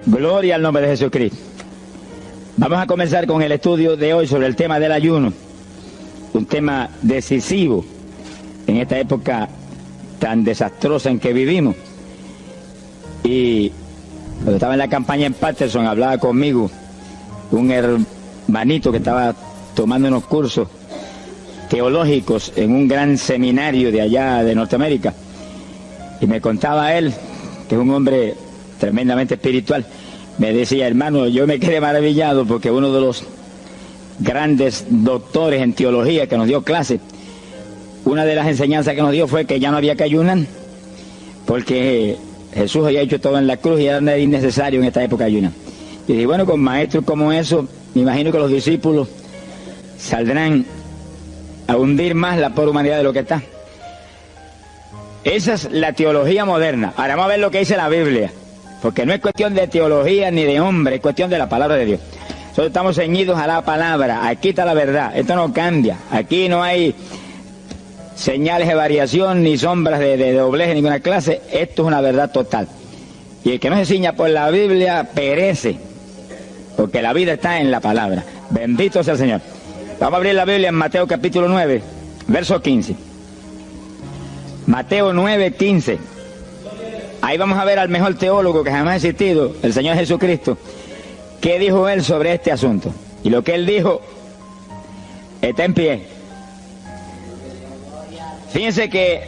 Gloria al nombre de Jesucristo. Vamos a comenzar con el estudio de hoy sobre el tema del ayuno, un tema decisivo en esta época tan desastrosa en que vivimos. Y cuando estaba en la campaña en Patterson, hablaba conmigo un hermanito que estaba tomando unos cursos teológicos en un gran seminario de allá de Norteamérica, y me contaba él, que es un hombre tremendamente espiritual, me decía: hermano, yo me quedé maravillado porque uno de los grandes doctores en teología que nos dio clase, una de las enseñanzas que nos dio fue que ya no había que ayunar, porque Jesús había hecho todo en la cruz y era innecesario en esta época ayunar. Y dije, bueno, con maestros como eso, me imagino que los discípulos saldrán a hundir más la pobre humanidad de lo que está. Esa es la teología moderna. Ahora vamos a ver lo que dice la Biblia, porque no es cuestión de teología ni de hombre, es cuestión de la palabra de Dios. Nosotros estamos ceñidos a la palabra, aquí está la verdad, esto no cambia, aquí no hay señales de variación ni sombras de doblez de ninguna clase, esto es una verdad total. Y el que no se ciña por la Biblia perece, porque la vida está en la palabra. Bendito sea el Señor. Vamos a abrir la Biblia en Mateo capítulo 9, verso 15. Mateo 9, 15. Ahí vamos a ver al mejor teólogo que jamás ha existido, el Señor Jesucristo. ¿Qué dijo él sobre este asunto? Y lo que él dijo está en pie. Fíjense que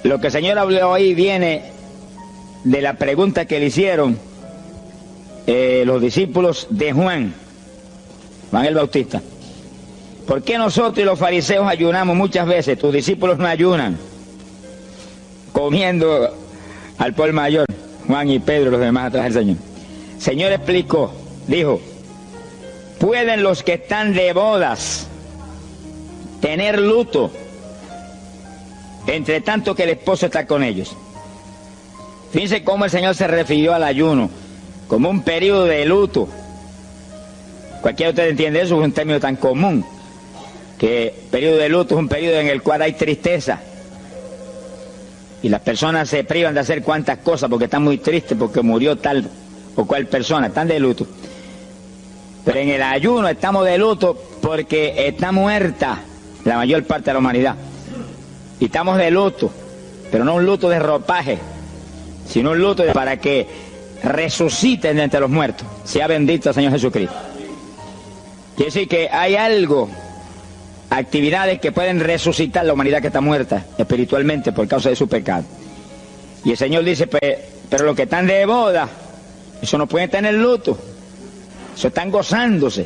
lo que el Señor habló ahí viene de la pregunta que le hicieron los discípulos de Juan el Bautista. ¿Por qué nosotros y los fariseos ayunamos muchas veces? Tus discípulos no ayunan, comiendo al por mayor, Juan y Pedro y los demás atrás del Señor. El Señor explicó, dijo: ¿pueden los que están de bodas tener luto entre tanto que el esposo está con ellos? Fíjense cómo el Señor se refirió al ayuno como un periodo de luto. Cualquiera de ustedes entiende eso, es un término tan común, que periodo de luto es un periodo en el cual hay tristeza y las personas se privan de hacer cuantas cosas porque están muy tristes porque murió tal o cual persona, están de luto. Pero en el ayuno estamos de luto porque está muerta la mayor parte de la humanidad, y estamos de luto, pero no un luto de ropaje, sino un luto para que resuciten de entre los muertos. Sea bendito el Señor Jesucristo. Quiere decir que hay algo, actividades que pueden resucitar la humanidad que está muerta espiritualmente por causa de su pecado. Y el Señor dice, pero los que están de boda, eso no pueden tener luto, eso están gozándose,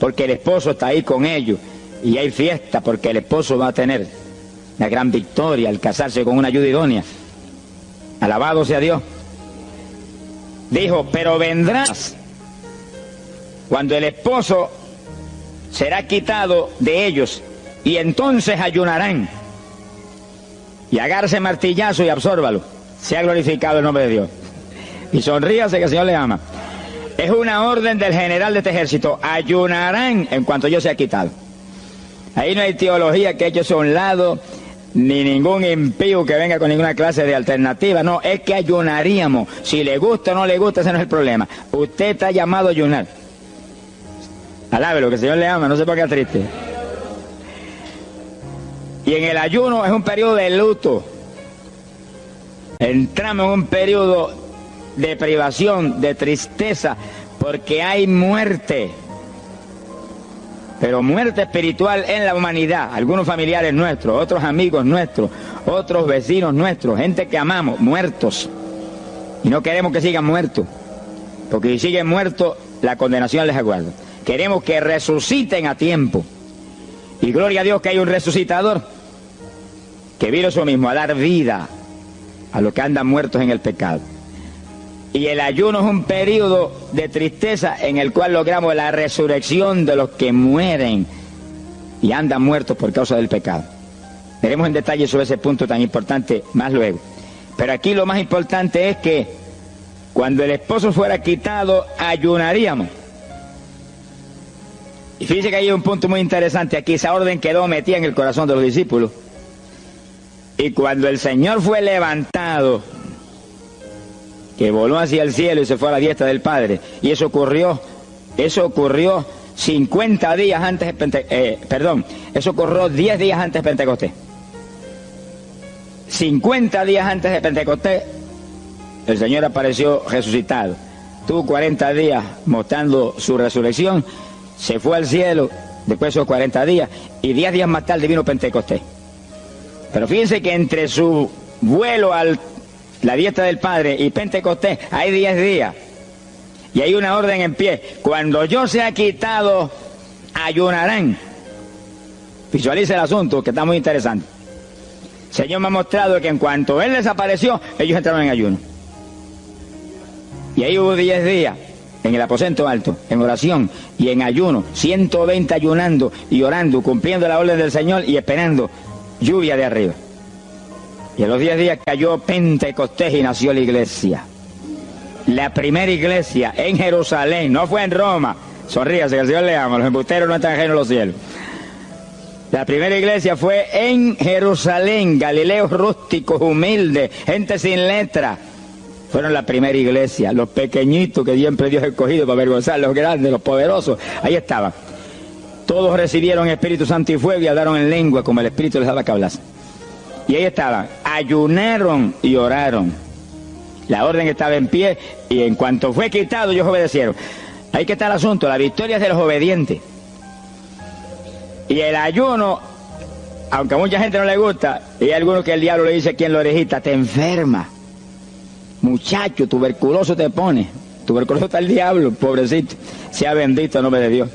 porque el esposo está ahí con ellos, y hay fiesta porque el esposo va a tener la gran victoria al casarse con una ayuda idónea. Alabado sea Dios. Dijo, pero vendrás cuando el esposo será quitado de ellos, y entonces ayunarán. Y agárrese martillazo y absórbalo. Sea glorificado el nombre de Dios. Y sonríase que el Señor le ama. Es una orden del general de este ejército. Ayunarán en cuanto yo sea quitado. Ahí no hay teología que eche a un lado, ni ningún impío que venga con ninguna clase de alternativa. No, es que ayunaríamos. Si le gusta o no le gusta, ese no es el problema. Usted está llamado a ayunar. Alábelo, que el Señor le ama, no se ponga triste. Y en el ayuno es un periodo de luto. Entramos en un periodo de privación, de tristeza, porque hay muerte. Pero muerte espiritual en la humanidad. Algunos familiares nuestros, otros amigos nuestros, otros vecinos nuestros, gente que amamos, muertos. Y no queremos que sigan muertos, porque si siguen muertos, la condenación les aguarda. Queremos que resuciten a tiempo. Y gloria a Dios que hay un resucitador que vino eso mismo, a dar vida a los que andan muertos en el pecado. Y el ayuno es un periodo de tristeza en el cual logramos la resurrección de los que mueren y andan muertos por causa del pecado. Veremos en detalle sobre ese punto tan importante más luego. Pero aquí lo más importante es que cuando el esposo fuera quitado, ayunaríamos. Y fíjense que hay un punto muy interesante aquí. Esa orden quedó metida en el corazón de los discípulos. Y cuando el Señor fue levantado, que voló hacia el cielo y se fue a la diestra del Padre. Y eso ocurrió 50 días antes de Pentecostés. Eso ocurrió 10 días antes de Pentecostés. 50 días antes de Pentecostés, el Señor apareció resucitado. Tuvo 40 días mostrando su resurrección, se fue al cielo después de esos 40 días, y 10 días más tarde vino Pentecostés. Pero fíjense que entre su vuelo a la diestra del Padre y Pentecostés hay 10 días. Y hay una orden en pie: cuando yo sea quitado, ayunarán. Visualice el asunto, que está muy interesante. El Señor me ha mostrado que en cuanto Él desapareció, ellos entraron en ayuno. Y ahí hubo 10 días en el aposento alto, en oración y en ayuno, 120 ayunando y orando, cumpliendo la orden del Señor y esperando lluvia de arriba. Y en los 10 días cayó Pentecostés y nació la iglesia. La primera iglesia en Jerusalén, no fue en Roma. Sonríase, que el Señor le ama, los embusteros no están ajenos a los cielos. La primera iglesia fue en Jerusalén, Galileos rústicos, humildes, gente sin letra. Fueron la primera iglesia, los pequeñitos que siempre Dios ha escogido para avergonzar, los grandes, los poderosos, ahí estaban. Todos recibieron Espíritu Santo y fuego y hablaron en lengua como el Espíritu les daba que hablasen. Y ahí estaban, ayunaron y oraron. La orden estaba en pie y en cuanto fue quitado ellos obedecieron. Ahí que está el asunto, la victoria es de los obedientes. Y el ayuno, aunque a mucha gente no le gusta, y hay algunos que el diablo le dice aquí en la orejita: te enferma. Muchacho, tuberculoso te pone. Tuberculoso está el diablo, pobrecito. Sea bendito el nombre de Dios.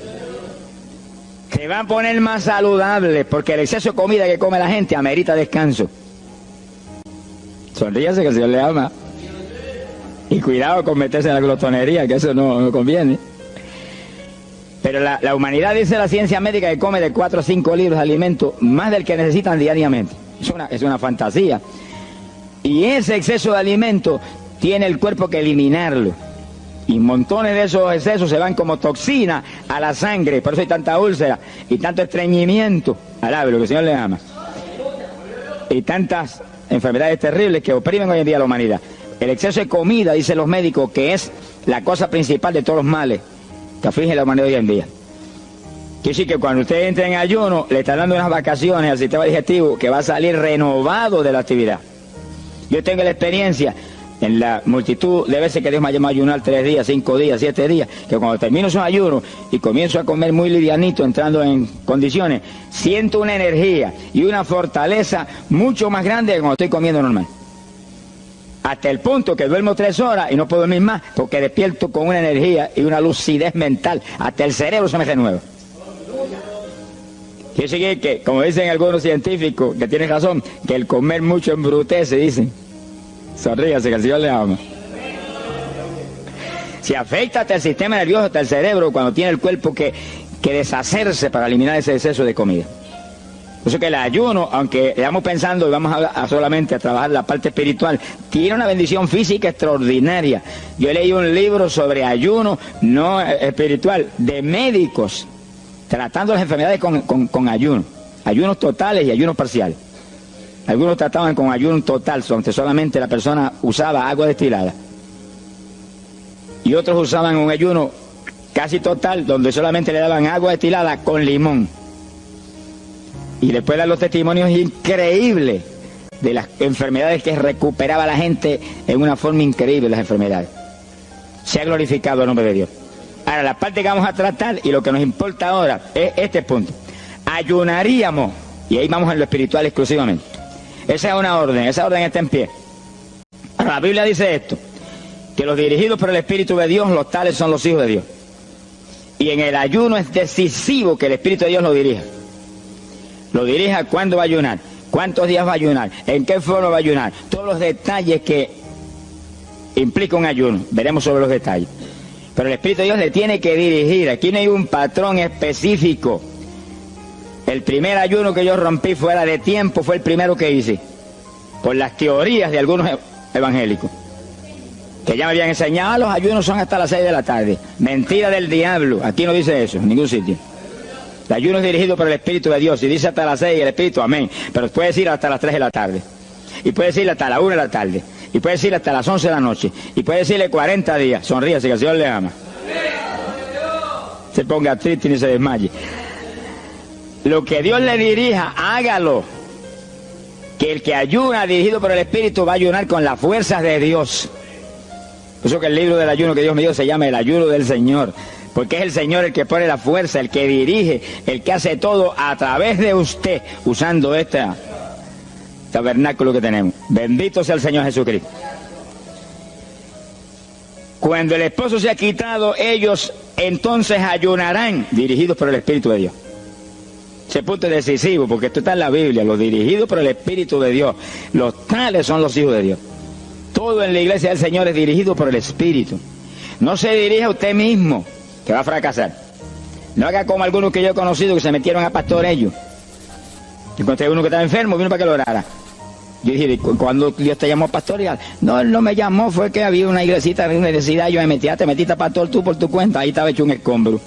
Se va a poner más saludable, porque el exceso de comida que come la gente amerita descanso. Sonríase, que el Señor le ama. Y cuidado con meterse en la glotonería, que eso no conviene. Pero la humanidad, dice la ciencia médica, que come de 4 a 5 libras de alimento, más del que necesitan diariamente. Es una fantasía. Y ese exceso de alimento tiene el cuerpo que eliminarlo. Y montones de esos excesos se van como toxina a la sangre. Por eso hay tanta úlcera y tanto estreñimiento. Alabe lo que el Señor le ama. Y tantas enfermedades terribles que oprimen hoy en día a la humanidad. El exceso de comida, dicen los médicos, que es la cosa principal de todos los males que aflige a la humanidad hoy en día. Quiere decir que cuando usted entra en ayuno, le está dando unas vacaciones al sistema digestivo que va a salir renovado de la actividad. Yo tengo la experiencia en la multitud de veces que Dios me ha llamado a ayunar 3 días, 5 días, 7 días, que cuando termino esos ayunos y comienzo a comer muy livianito, entrando en condiciones, siento una energía y una fortaleza mucho más grande que cuando estoy comiendo normal. Hasta el punto que duermo 3 horas y no puedo dormir más, porque despierto con una energía y una lucidez mental. Hasta el cerebro se me renueva. Quiere decir que, como dicen algunos científicos, que tienen razón, que el comer mucho embrutece, dicen. Sonríase, que el Señor le ama. Se afecta hasta el sistema nervioso, hasta el cerebro, cuando tiene el cuerpo que deshacerse para eliminar ese exceso de comida. Por eso que el ayuno, aunque estamos pensando y vamos a solamente a trabajar la parte espiritual, tiene una bendición física extraordinaria. Yo leí un libro sobre ayuno no espiritual, de médicos, tratando las enfermedades con ayuno. Ayunos totales y ayunos parciales. Algunos trataban con ayuno total, donde solamente la persona usaba agua destilada. Y otros usaban un ayuno casi total, donde solamente le daban agua destilada con limón. Y después dan los testimonios increíbles de las enfermedades que recuperaba la gente en una forma increíble, las enfermedades. Se ha glorificado el nombre de Dios. Ahora, la parte que vamos a tratar y lo que nos importa ahora es este punto. Ayunaríamos, y ahí vamos en lo espiritual exclusivamente. Esa es una orden, esa orden está en pie. Ahora, la Biblia dice esto, que los dirigidos por el Espíritu de Dios, los tales son los hijos de Dios. Y en el ayuno es decisivo que el Espíritu de Dios lo dirija. Lo dirija cuándo va a ayunar, cuántos días va a ayunar, en qué forma va a ayunar, todos los detalles que implica un ayuno, veremos sobre los detalles. Pero el Espíritu de Dios le tiene que dirigir, aquí no hay un patrón específico. El primer ayuno que yo rompí fuera de tiempo fue el primero que hice, por las teorías de algunos evangélicos, que ya me habían enseñado, los ayunos son hasta las 6 de la tarde. Mentira del diablo, aquí no dice eso, en ningún sitio. El ayuno es dirigido por el Espíritu de Dios, y dice hasta las 6 el Espíritu, amén, pero puede decir hasta las 3 de la tarde, y puede decir hasta la 1 de la tarde, Y puede decirle hasta las 11 de la noche. Y puede decirle 40 días. Sonríase que el Señor le ama. Se ponga triste y ni se desmaye. Lo que Dios le dirija, hágalo. Que el que ayuna dirigido por el Espíritu va a ayunar con las fuerzas de Dios. Por eso que el libro del ayuno que Dios me dio se llama el ayuno del Señor. Porque es el Señor el que pone la fuerza, el que dirige, el que hace todo a través de usted, usando este tabernáculo que tenemos. Bendito sea el Señor Jesucristo. Cuando el esposo se ha quitado, ellos entonces ayunarán, dirigidos por el Espíritu de Dios. Ese punto es decisivo, porque esto está en la Biblia, los dirigidos por el Espíritu de Dios. Los tales son los hijos de Dios. Todo en la iglesia del Señor es dirigido por el Espíritu. No se dirija a usted mismo, que va a fracasar. No haga como algunos que yo he conocido que se metieron a pastor ellos. Encontré uno que estaba enfermo, vino para que lo orara. Yo dije, ¿cuándo Dios te llamó pastoreal? No, él no me llamó, fue que había una iglesita de universidad, yo me metí, te metiste a pastor tú por tu cuenta, ahí estaba hecho un escombro.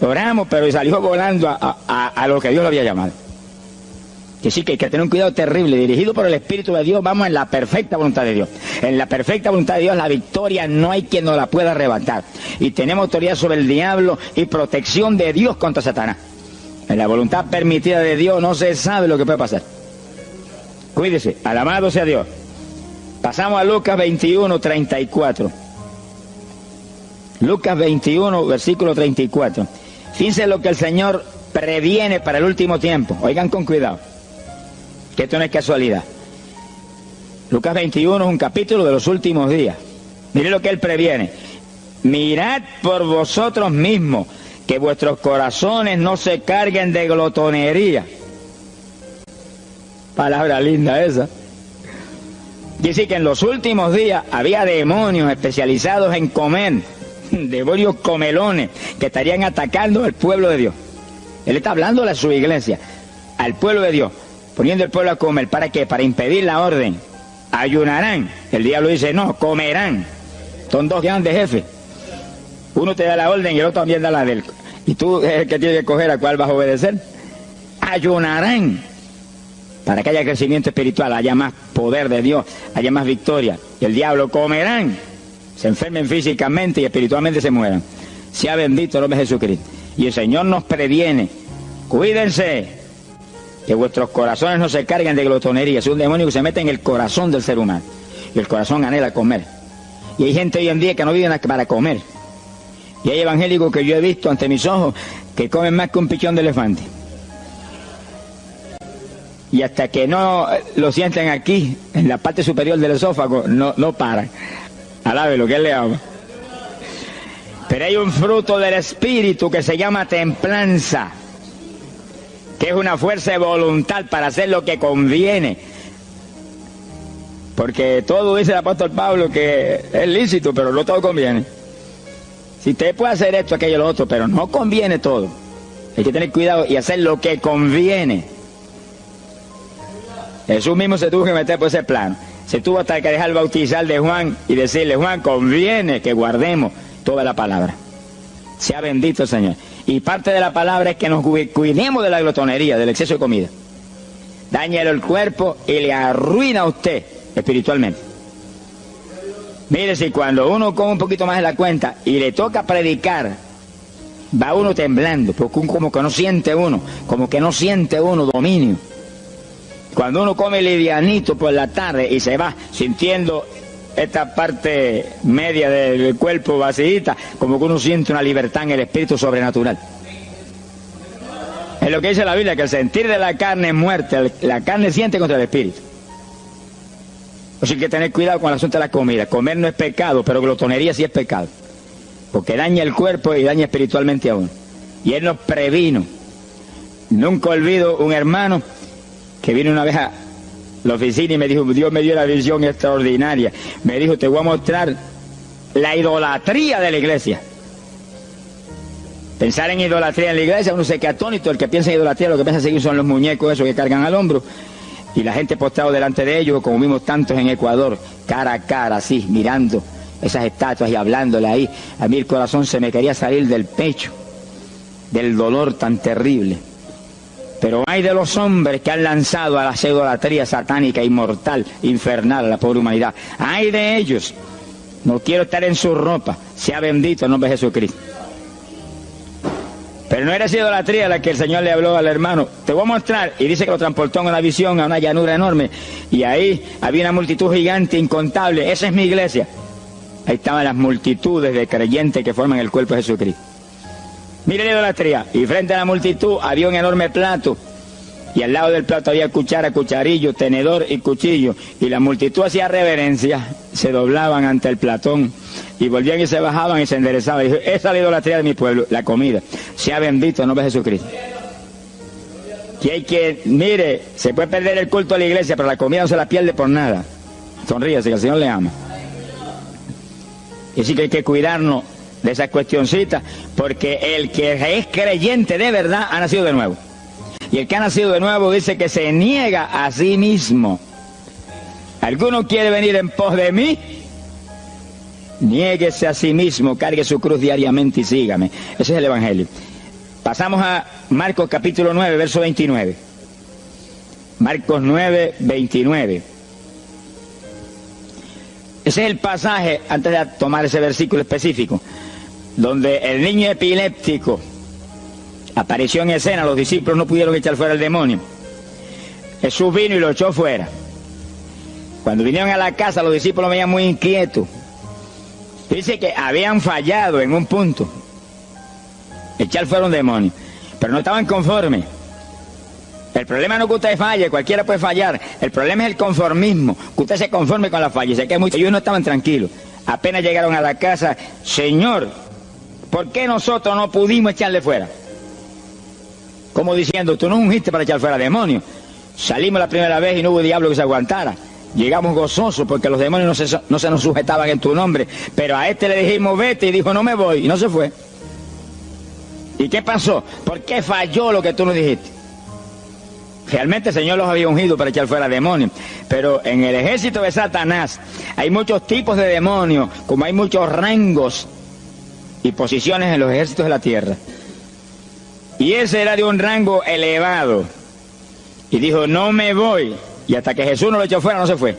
Oramos, pero salió volando a lo que Dios lo había llamado. Que sí, que hay que tener un cuidado terrible, dirigido por el Espíritu de Dios, vamos en la perfecta voluntad de Dios. En la perfecta voluntad de Dios, la victoria no hay quien nos la pueda arrebatar. Y tenemos autoridad sobre el diablo y protección de Dios contra Satanás. En la voluntad permitida de Dios no se sabe lo que puede pasar. Cuídese, alabado sea Dios. Pasamos a Lucas 21, 34. Lucas 21, versículo 34. Fíjense lo que el Señor previene para el último tiempo. Oigan con cuidado, que esto no es casualidad. Lucas 21 es un capítulo de los últimos días. Miren lo que Él previene. Mirad por vosotros mismos, que vuestros corazones no se carguen de glotonería. Palabra linda esa. Dice que en los últimos días había demonios especializados en comer, demonios comelones, que estarían atacando al pueblo de Dios. Él está hablando a su iglesia, al pueblo de Dios, poniendo el pueblo a comer. ¿Para qué? Para impedir la orden. Ayunarán. El diablo dice, no, comerán. Son dos grandes jefes. Uno te da la orden y el otro también da la del. Y tú es el que tiene que escoger a cuál vas a obedecer. Ayunarán. Para que haya crecimiento espiritual, haya más poder de Dios, haya más victoria. Y el diablo comerán. Se enfermen físicamente y espiritualmente se mueran. Sea bendito el nombre de Jesucristo. Y el Señor nos previene. Cuídense, que vuestros corazones no se carguen de glotonería. Es un demonio que se mete en el corazón del ser humano. Y el corazón anhela comer. Y hay gente hoy en día que no vive para comer. Y hay evangélicos que yo he visto ante mis ojos que comen más que un pichón de elefante. Y hasta que no lo sienten aquí, en la parte superior del esófago, no paran. Alabe lo que Él le ama. Pero hay un fruto del Espíritu que se llama templanza, que es una fuerza de voluntad para hacer lo que conviene. Porque todo dice el apóstol Pablo que es lícito, pero no todo conviene. Si usted puede hacer esto, aquello, lo otro, pero no conviene todo. Hay que tener cuidado y hacer lo que conviene. Jesús mismo se tuvo que meter por ese plano. Se tuvo hasta que dejar bautizar de Juan y decirle, Juan, conviene que guardemos toda la palabra. Sea bendito el Señor. Y parte de la palabra es que nos cuidemos de la glotonería, del exceso de comida. Dáñelo el cuerpo y le arruina a usted espiritualmente. Mire, si cuando uno come un poquito más de la cuenta y le toca predicar, va uno temblando, porque como que no siente uno dominio. Cuando uno come livianito por la tarde y se va sintiendo esta parte media del cuerpo vacíita, como que uno siente una libertad en el espíritu sobrenatural. Es lo que dice la Biblia, que el sentir de la carne es muerte, la carne siente contra el espíritu. Así que hay que tener cuidado con el asunto de la comida. Comer no es pecado, pero glotonería sí es pecado, porque daña el cuerpo y daña espiritualmente a uno. Y Él nos previno. Nunca olvido un hermano que vino una vez a la oficina y me dijo, Dios me dio la visión extraordinaria. Me dijo, te voy a mostrar la idolatría de la iglesia. Pensar en idolatría en la iglesia, uno se queda atónito. El que piensa en idolatría, lo que piensa seguir son los muñecos esos que cargan al hombro. Y la gente postrado delante de ellos, como vimos tantos en Ecuador, cara a cara, así, mirando esas estatuas y hablándole ahí. A mí el corazón se me quería salir del pecho, del dolor tan terrible. Pero hay de los hombres que han lanzado a la idolatría satánica, inmortal, infernal a la pobre humanidad. Hay de ellos. No quiero estar en su ropa. Sea bendito el nombre de Jesucristo. Pero no era esa idolatría la que el Señor le habló al hermano. Te voy a mostrar. Y dice que lo transportó en una visión a una llanura enorme. Y ahí había una multitud gigante, incontable. Esa es mi iglesia. Ahí estaban las multitudes de creyentes que forman el cuerpo de Jesucristo. Mire la idolatría. Y frente a la multitud había un enorme plato. Y al lado del plato había cuchara, cucharillo, tenedor y cuchillo. Y la multitud hacía reverencia, se doblaban ante el platón. Y volvían y se bajaban y se enderezaban. Y dijo, esa es la idolatría de mi pueblo, la comida. Sea bendito el nombre de Jesucristo. Que hay que, mire, se puede perder el culto a la iglesia, pero la comida no se la pierde por nada. Sonríase, que el Señor le ama. Y sí que hay que cuidarnos de esas cuestioncitas, porque el que es creyente de verdad ha nacido de nuevo. Y el que ha nacido de nuevo dice que se niega a sí mismo. ¿Alguno quiere venir en pos de mí? Niéguese a sí mismo, cargue su cruz diariamente y sígame. Ese es el Evangelio. Pasamos a Marcos capítulo 9, verso 29. Marcos 9, 29. Ese es el pasaje, antes de tomar ese versículo específico, donde el niño epiléptico apareció en escena. Los discípulos no pudieron echar fuera el demonio. Jesús vino y lo echó fuera. Cuando vinieron a la casa, los discípulos veían muy inquietos. Dice que habían fallado en un punto. Echar fuera un demonio. Pero no estaban conformes. El problema no es que usted falle, cualquiera puede fallar. El problema es el conformismo, que usted se conforme con la falla. Ellos no estaban tranquilos. Apenas llegaron a la casa, Señor, ¿por qué nosotros no pudimos echarle fuera? Como diciendo, tú no ungiste para echar fuera demonios. Salimos la primera vez y no hubo diablo que se aguantara. Llegamos gozosos porque los demonios no se nos sujetaban en tu nombre. Pero a este le dijimos vete y dijo no me voy y no se fue. ¿Y qué pasó? ¿Por qué falló lo que tú nos dijiste? Realmente el Señor los había ungido para echar fuera demonios. Pero en el ejército de Satanás hay muchos tipos de demonios, como hay muchos rangos y posiciones en los ejércitos de la tierra. Y ese era de un rango elevado. Y dijo, no me voy. Y hasta que Jesús no lo echó fuera, no se fue.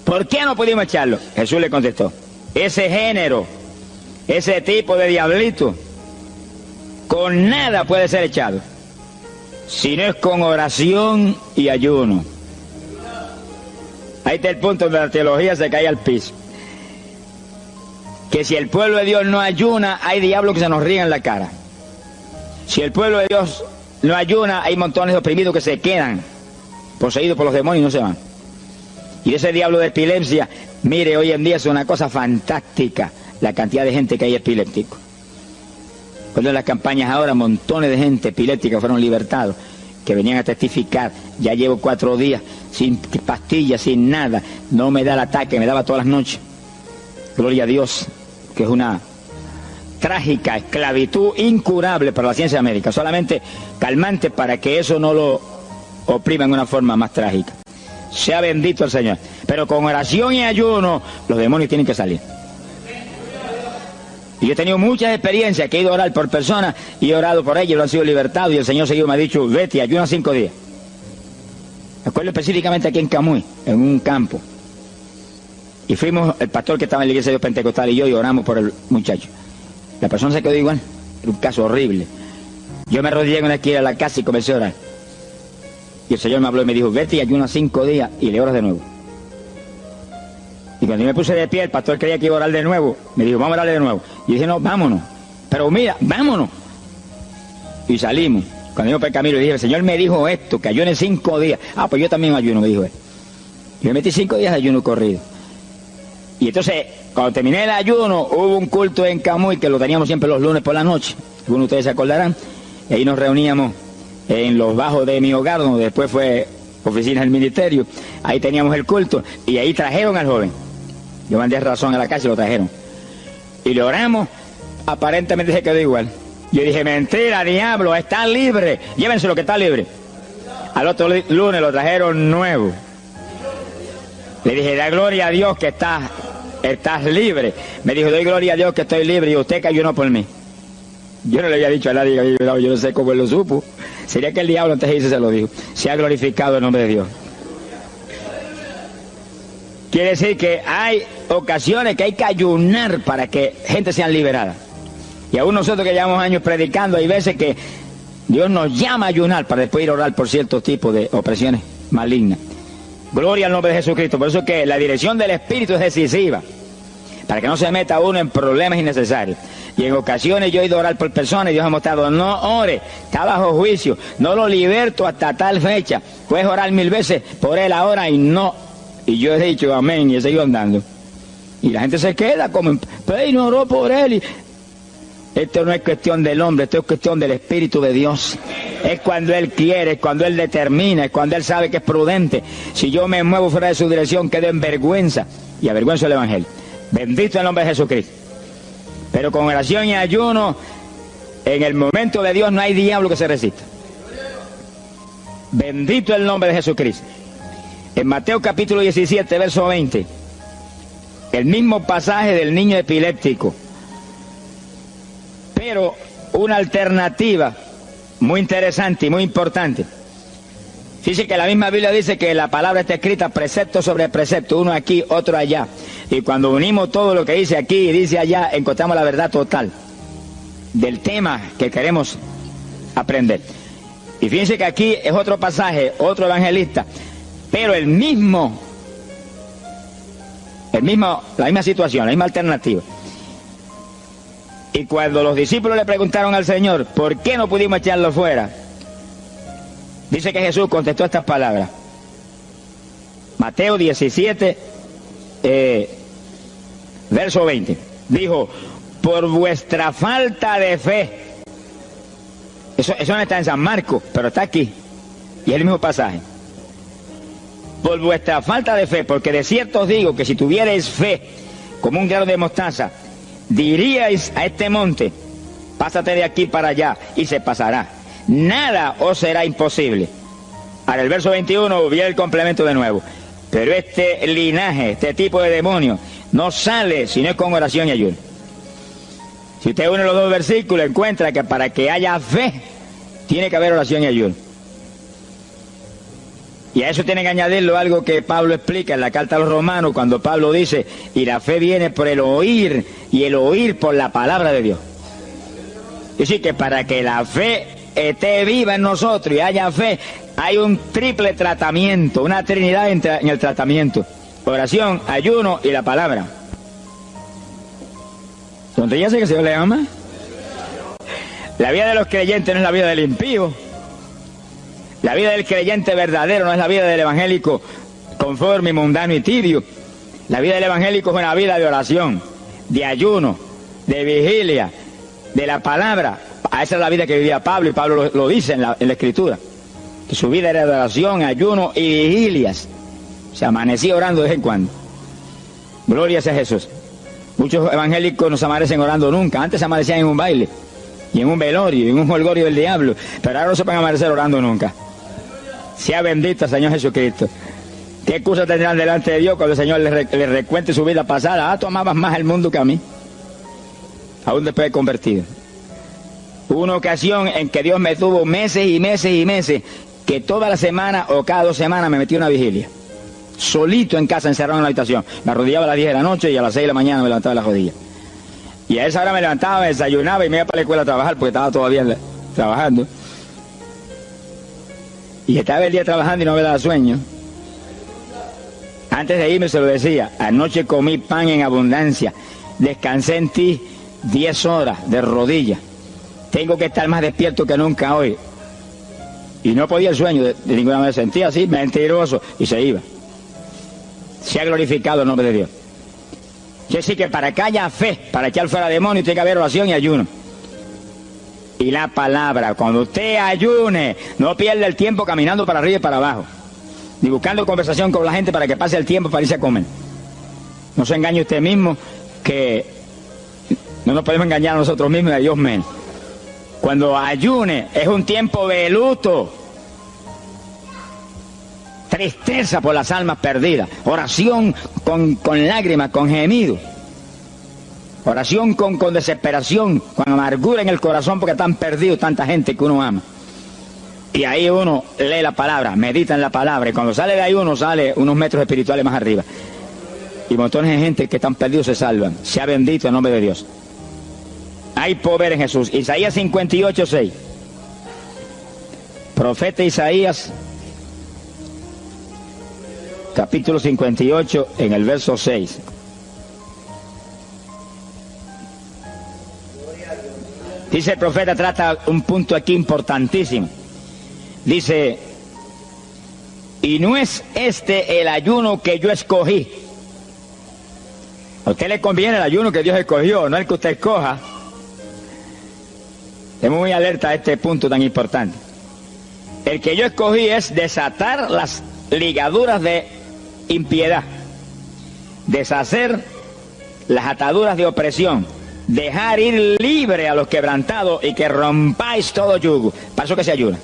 ¿Por qué no pudimos echarlo? Jesús le contestó, ese género, ese tipo de diablito, con nada puede ser echado, si no es con oración y ayuno. Ahí está el punto donde la teología se cae al piso. Que si el pueblo de Dios no ayuna, hay diablos que se nos ríen en la cara. Si el pueblo de Dios no ayuna, hay montones de oprimidos que se quedan poseídos por los demonios y no se van. Y ese diablo de epilepsia, mire, hoy en día es una cosa fantástica la cantidad de gente que hay epiléptico. Cuando en las campañas ahora montones de gente epiléptica fueron libertados, que venían a testificar, ya llevo 4 días sin pastillas, sin nada, no me da el ataque, me daba todas las noches. Gloria a Dios, que es una trágica esclavitud incurable para la ciencia médica, solamente calmante para que eso no lo oprima en una forma más trágica. Sea bendito el Señor. Pero con oración y ayuno, los demonios tienen que salir. Y yo he tenido muchas experiencias que he ido a orar por personas y he orado por ellos, lo han sido libertados y el Señor seguido me ha dicho, vete, ayuna 5 días. Me acuerdo específicamente aquí en Camuy, en un campo. Y fuimos, el pastor que estaba en la iglesia de Dios Pentecostal y yo, y oramos por el muchacho. La persona se quedó igual, era un caso horrible. Yo me arrodillé en una esquina de la casa y comencé a orar. Y el Señor me habló y me dijo, vete y ayuna 5 días y le oras de nuevo. Y cuando yo me puse de pie, el pastor creía que iba a orar de nuevo. Me dijo, vamos a orarle de nuevo. Y dije, no, vámonos. Pero mira, vámonos. Y salimos. Cuando yo por el camino le dije, el Señor me dijo esto, que ayune 5 días. Ah, pues yo también ayuno, me dijo él. Y me metí 5 días de ayuno corrido. Y entonces, cuando terminé el ayuno, hubo un culto en Camuy, que lo teníamos siempre los lunes por la noche. Algunos de ustedes se acordarán. Y ahí nos reuníamos en los bajos de mi hogar, donde después fue oficina del ministerio. Ahí teníamos el culto. Y ahí trajeron al joven. Yo mandé razón a la casa y lo trajeron. Y le oramos, aparentemente se quedó igual. Yo dije, mentira, diablo, está libre. Llévense lo que está libre. Al otro lunes lo trajeron nuevo. Le dije, da gloria a Dios que estás libre. Me dijo, doy gloria a Dios que estoy libre y usted que ayunó por mí. Yo no le había dicho a nadie que había ayunado, yo no sé cómo él lo supo. Sería que el diablo antes de irse se lo dijo. Se ha glorificado el nombre de Dios. Quiere decir que hay ocasiones que hay que ayunar para que gente sea liberada. Y aún nosotros que llevamos años predicando, hay veces que Dios nos llama a ayunar para después ir a orar por ciertos tipos de opresiones malignas. Gloria al nombre de Jesucristo. Por eso es que la dirección del Espíritu es decisiva, para que no se meta uno en problemas innecesarios. Y en ocasiones yo he ido a orar por personas y Dios ha mostrado, no ore, está bajo juicio, no lo liberto hasta tal fecha. Puedes orar 1000 veces por él ahora y no. Y yo he dicho amén y he seguido andando. Y la gente se queda como, pero no oró por él. Y esto no es cuestión del hombre, esto es cuestión del Espíritu de Dios. Es cuando Él quiere, es cuando Él determina, es cuando Él sabe que es prudente. Si yo me muevo fuera de su dirección, quedo en vergüenza y avergüenzo el Evangelio. Bendito el nombre de Jesucristo. Pero con oración y ayuno, en el momento de Dios no hay diablo que se resista. Bendito el nombre de Jesucristo. En Mateo capítulo 17, verso 20, el mismo pasaje del niño epiléptico, pero una alternativa muy interesante y muy importante. Fíjese que la misma Biblia dice que la palabra está escrita precepto sobre precepto, uno aquí, otro allá. Y cuando unimos todo lo que dice aquí y dice allá, encontramos la verdad total del tema que queremos aprender. Y fíjense que aquí es otro pasaje, otro evangelista, pero la misma situación, la misma alternativa. Y cuando los discípulos le preguntaron al Señor, ¿por qué no pudimos echarlo fuera? Dice que Jesús contestó estas palabras. Mateo 17, verso 20. Dijo, por vuestra falta de fe. Eso no está en San Marcos, pero está aquí. Y es el mismo pasaje. Por vuestra falta de fe, porque de cierto os digo que si tuvierais fe como un grano de mostaza, diríais a este monte, pásate de aquí para allá, y se pasará. Nada os será imposible. Ahora el verso 21 viene el complemento de nuevo. Pero este linaje, este tipo de demonio, no sale si no es con oración y ayuno. Si usted une los dos versículos, encuentra que para que haya fe, tiene que haber oración y ayuno. Y a eso tiene que añadirlo algo que Pablo explica en la carta a los Romanos, cuando Pablo dice, y la fe viene por el oír, y el oír por la palabra de Dios. Es decir, que para que la fe esté viva en nosotros y haya fe, hay un triple tratamiento, una trinidad en el tratamiento: oración, ayuno y la palabra. ¿Dónde ya sé que el Señor le ama? La vida de los creyentes no es la vida del impío. La vida del creyente verdadero no es la vida del evangélico conforme, mundano y tibio. La vida del evangélico es una vida de oración, de ayuno, de vigilia, de la palabra. Esa es la vida que vivía Pablo, y Pablo lo dice en la Escritura, que su vida era de oración, ayuno y vigilias. Se amanecía orando de vez en cuando. Gloria sea Jesús. Muchos evangélicos no se amanecen orando nunca. Antes se amanecían en un baile, y en un velorio, y en un jolgorio del diablo, pero ahora no se pueden amanecer orando nunca. Sea bendito el Señor Jesucristo. ¿Qué excusa tendrán delante de Dios cuando el Señor les recuente su vida pasada? Tú amabas más el mundo que a mí, aún después de convertido. Hubo una ocasión en que Dios me tuvo meses y meses y meses, que toda la semana o cada 2 semanas me metí a una vigilia, solito en casa, encerrado en la habitación. Me arrodillaba a las 10 de la noche y a las 6 de la mañana me levantaba las rodillas. Y a esa hora me levantaba, me desayunaba y me iba para la escuela a trabajar, porque estaba todavía trabajando. Y estaba el día trabajando y no me daba sueño. Antes de irme se lo decía: anoche comí pan en abundancia, descansé en ti 10 horas de rodillas, tengo que estar más despierto que nunca hoy. Y no podía el sueño de ninguna manera, sentía así, mentiroso, y se iba. Se ha glorificado el nombre de Dios. Quiere decir que para que haya fe, para echar fuera demonios, tiene que haber oración y ayuno. Y la palabra, cuando usted ayune, no pierda el tiempo caminando para arriba y para abajo, ni buscando conversación con la gente para que pase el tiempo para irse a comer. No se engañe usted mismo, que no nos podemos engañar a nosotros mismos y a Dios menos. Cuando ayune es un tiempo de luto, tristeza por las almas perdidas, oración con lágrimas, con gemidos, oración con desesperación, con amargura en el corazón porque están perdidos tanta gente que uno ama. Y ahí uno lee la palabra, medita en la palabra, y cuando sale de ahí uno sale unos metros espirituales más arriba. Y montones de gente que están perdidos se salvan. Sea bendito el nombre de Dios. Hay poder en Jesús. Isaías 58:6. Profeta Isaías, capítulo 58, en el verso 6. Dice el profeta, trata un punto aquí importantísimo. Dice, y no es este el ayuno que yo escogí. A usted le conviene el ayuno que Dios escogió, no el que usted escoja. Estemos muy alerta a este punto tan importante. El que yo escogí es desatar las ligaduras de impiedad, deshacer las ataduras de opresión, dejar ir libre a los quebrantados y que rompáis todo yugo. Para eso que se ayuna.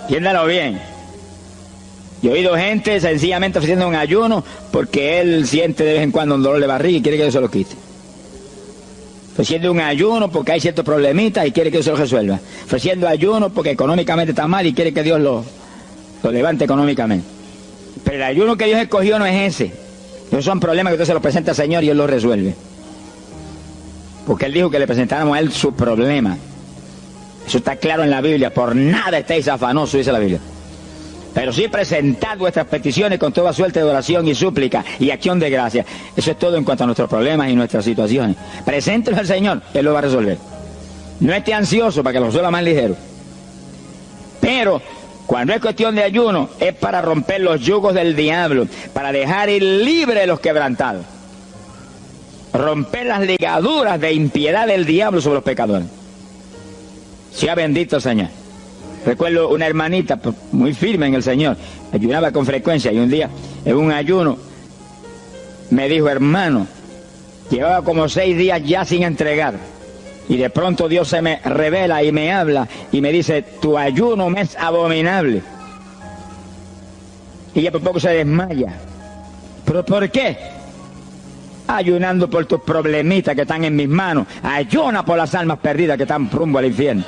Entiéndalo bien. Yo he oído gente sencillamente ofreciendo un ayuno porque él siente de vez en cuando un dolor de barriga y quiere que Dios se lo quite. Ofreciendo un ayuno porque hay ciertos problemitas y quiere que Dios se lo resuelva. Ofreciendo ayuno porque económicamente está mal y quiere que Dios lo levante económicamente. Pero el ayuno que Dios escogió no es ese. Esos son problemas que usted se los presenta al Señor y Él los resuelve. Porque Él dijo que le presentáramos a Él su problema. Eso está claro en la Biblia. Por nada estéis afanosos, dice la Biblia. Pero sí presentad vuestras peticiones con toda suerte de oración y súplica y acción de gracia. Eso es todo en cuanto a nuestros problemas y nuestras situaciones. Preséntelos al Señor, Él lo va a resolver. No esté ansioso para que lo resuelva más ligero. Pero cuando es cuestión de ayuno, es para romper los yugos del diablo, para dejar ir libre los quebrantados. Romper las ligaduras de impiedad del diablo sobre los pecadores. Sea bendito el Señor. Recuerdo una hermanita muy firme en el Señor, ayunaba con frecuencia y un día en un ayuno me dijo, hermano, llevaba como 6 días ya sin entregar y de pronto Dios se me revela y me habla y me dice, tu ayuno me es abominable. Y ella por poco se desmaya. ¿Pero por qué? Ayunando por tus problemitas que están en mis manos. Ayuna por las almas perdidas que están rumbo al infierno.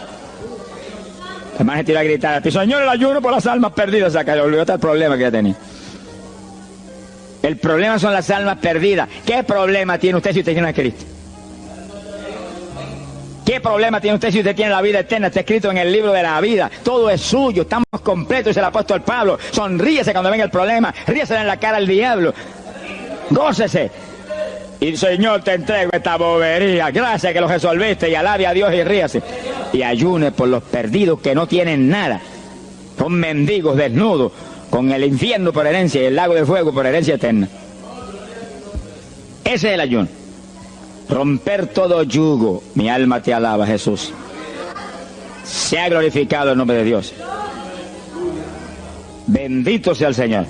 La hermana se tiró a gritar, Señor, el ayuno por las almas perdidas. O sea, que le olvidó el problema que ya tenía. El problema son las almas perdidas. ¿Qué problema tiene usted si usted tiene a Cristo? ¿Qué problema tiene usted si usted tiene la vida eterna? Está escrito en el libro de la vida. Todo es suyo, estamos completos, dice el apóstol Pablo. Sonríese cuando venga el problema, ríese en la cara al diablo. Gócese. Y Señor, te entrego esta bobería. Gracias que lo resolviste y alabe a Dios y ríase. Y ayune por los perdidos que no tienen nada. Son mendigos desnudos, con el infierno por herencia y el lago de fuego por herencia eterna. Ese es el ayuno. Romper todo yugo. Mi alma te alaba, Jesús. Sea glorificado el nombre de Dios. Bendito sea el Señor.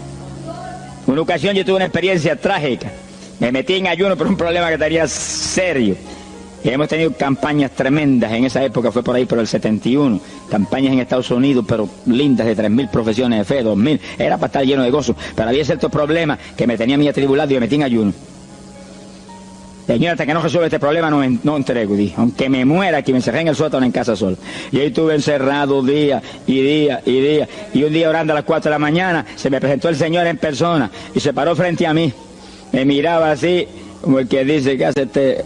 Una ocasión yo tuve una experiencia trágica. Me metí en ayuno por un problema que tenía serio. Y hemos tenido campañas tremendas. En esa época fue por ahí por el 71. Campañas en Estados Unidos, pero lindas, de 3.000 profesiones de fe, 2.000. Era para estar lleno de gozo. Pero había ciertos problemas que me tenía a mí atribulado y me metí en ayuno. Señor, hasta que no resuelva este problema no entrego, dije. Aunque me muera, que me encerré en el sótano en casa solo. Y ahí estuve encerrado día y día y día. Y un día orando a las 4 de la mañana, se me presentó el Señor en persona y se paró frente a mí. Me miraba así, como el que dice, ¿qué hace este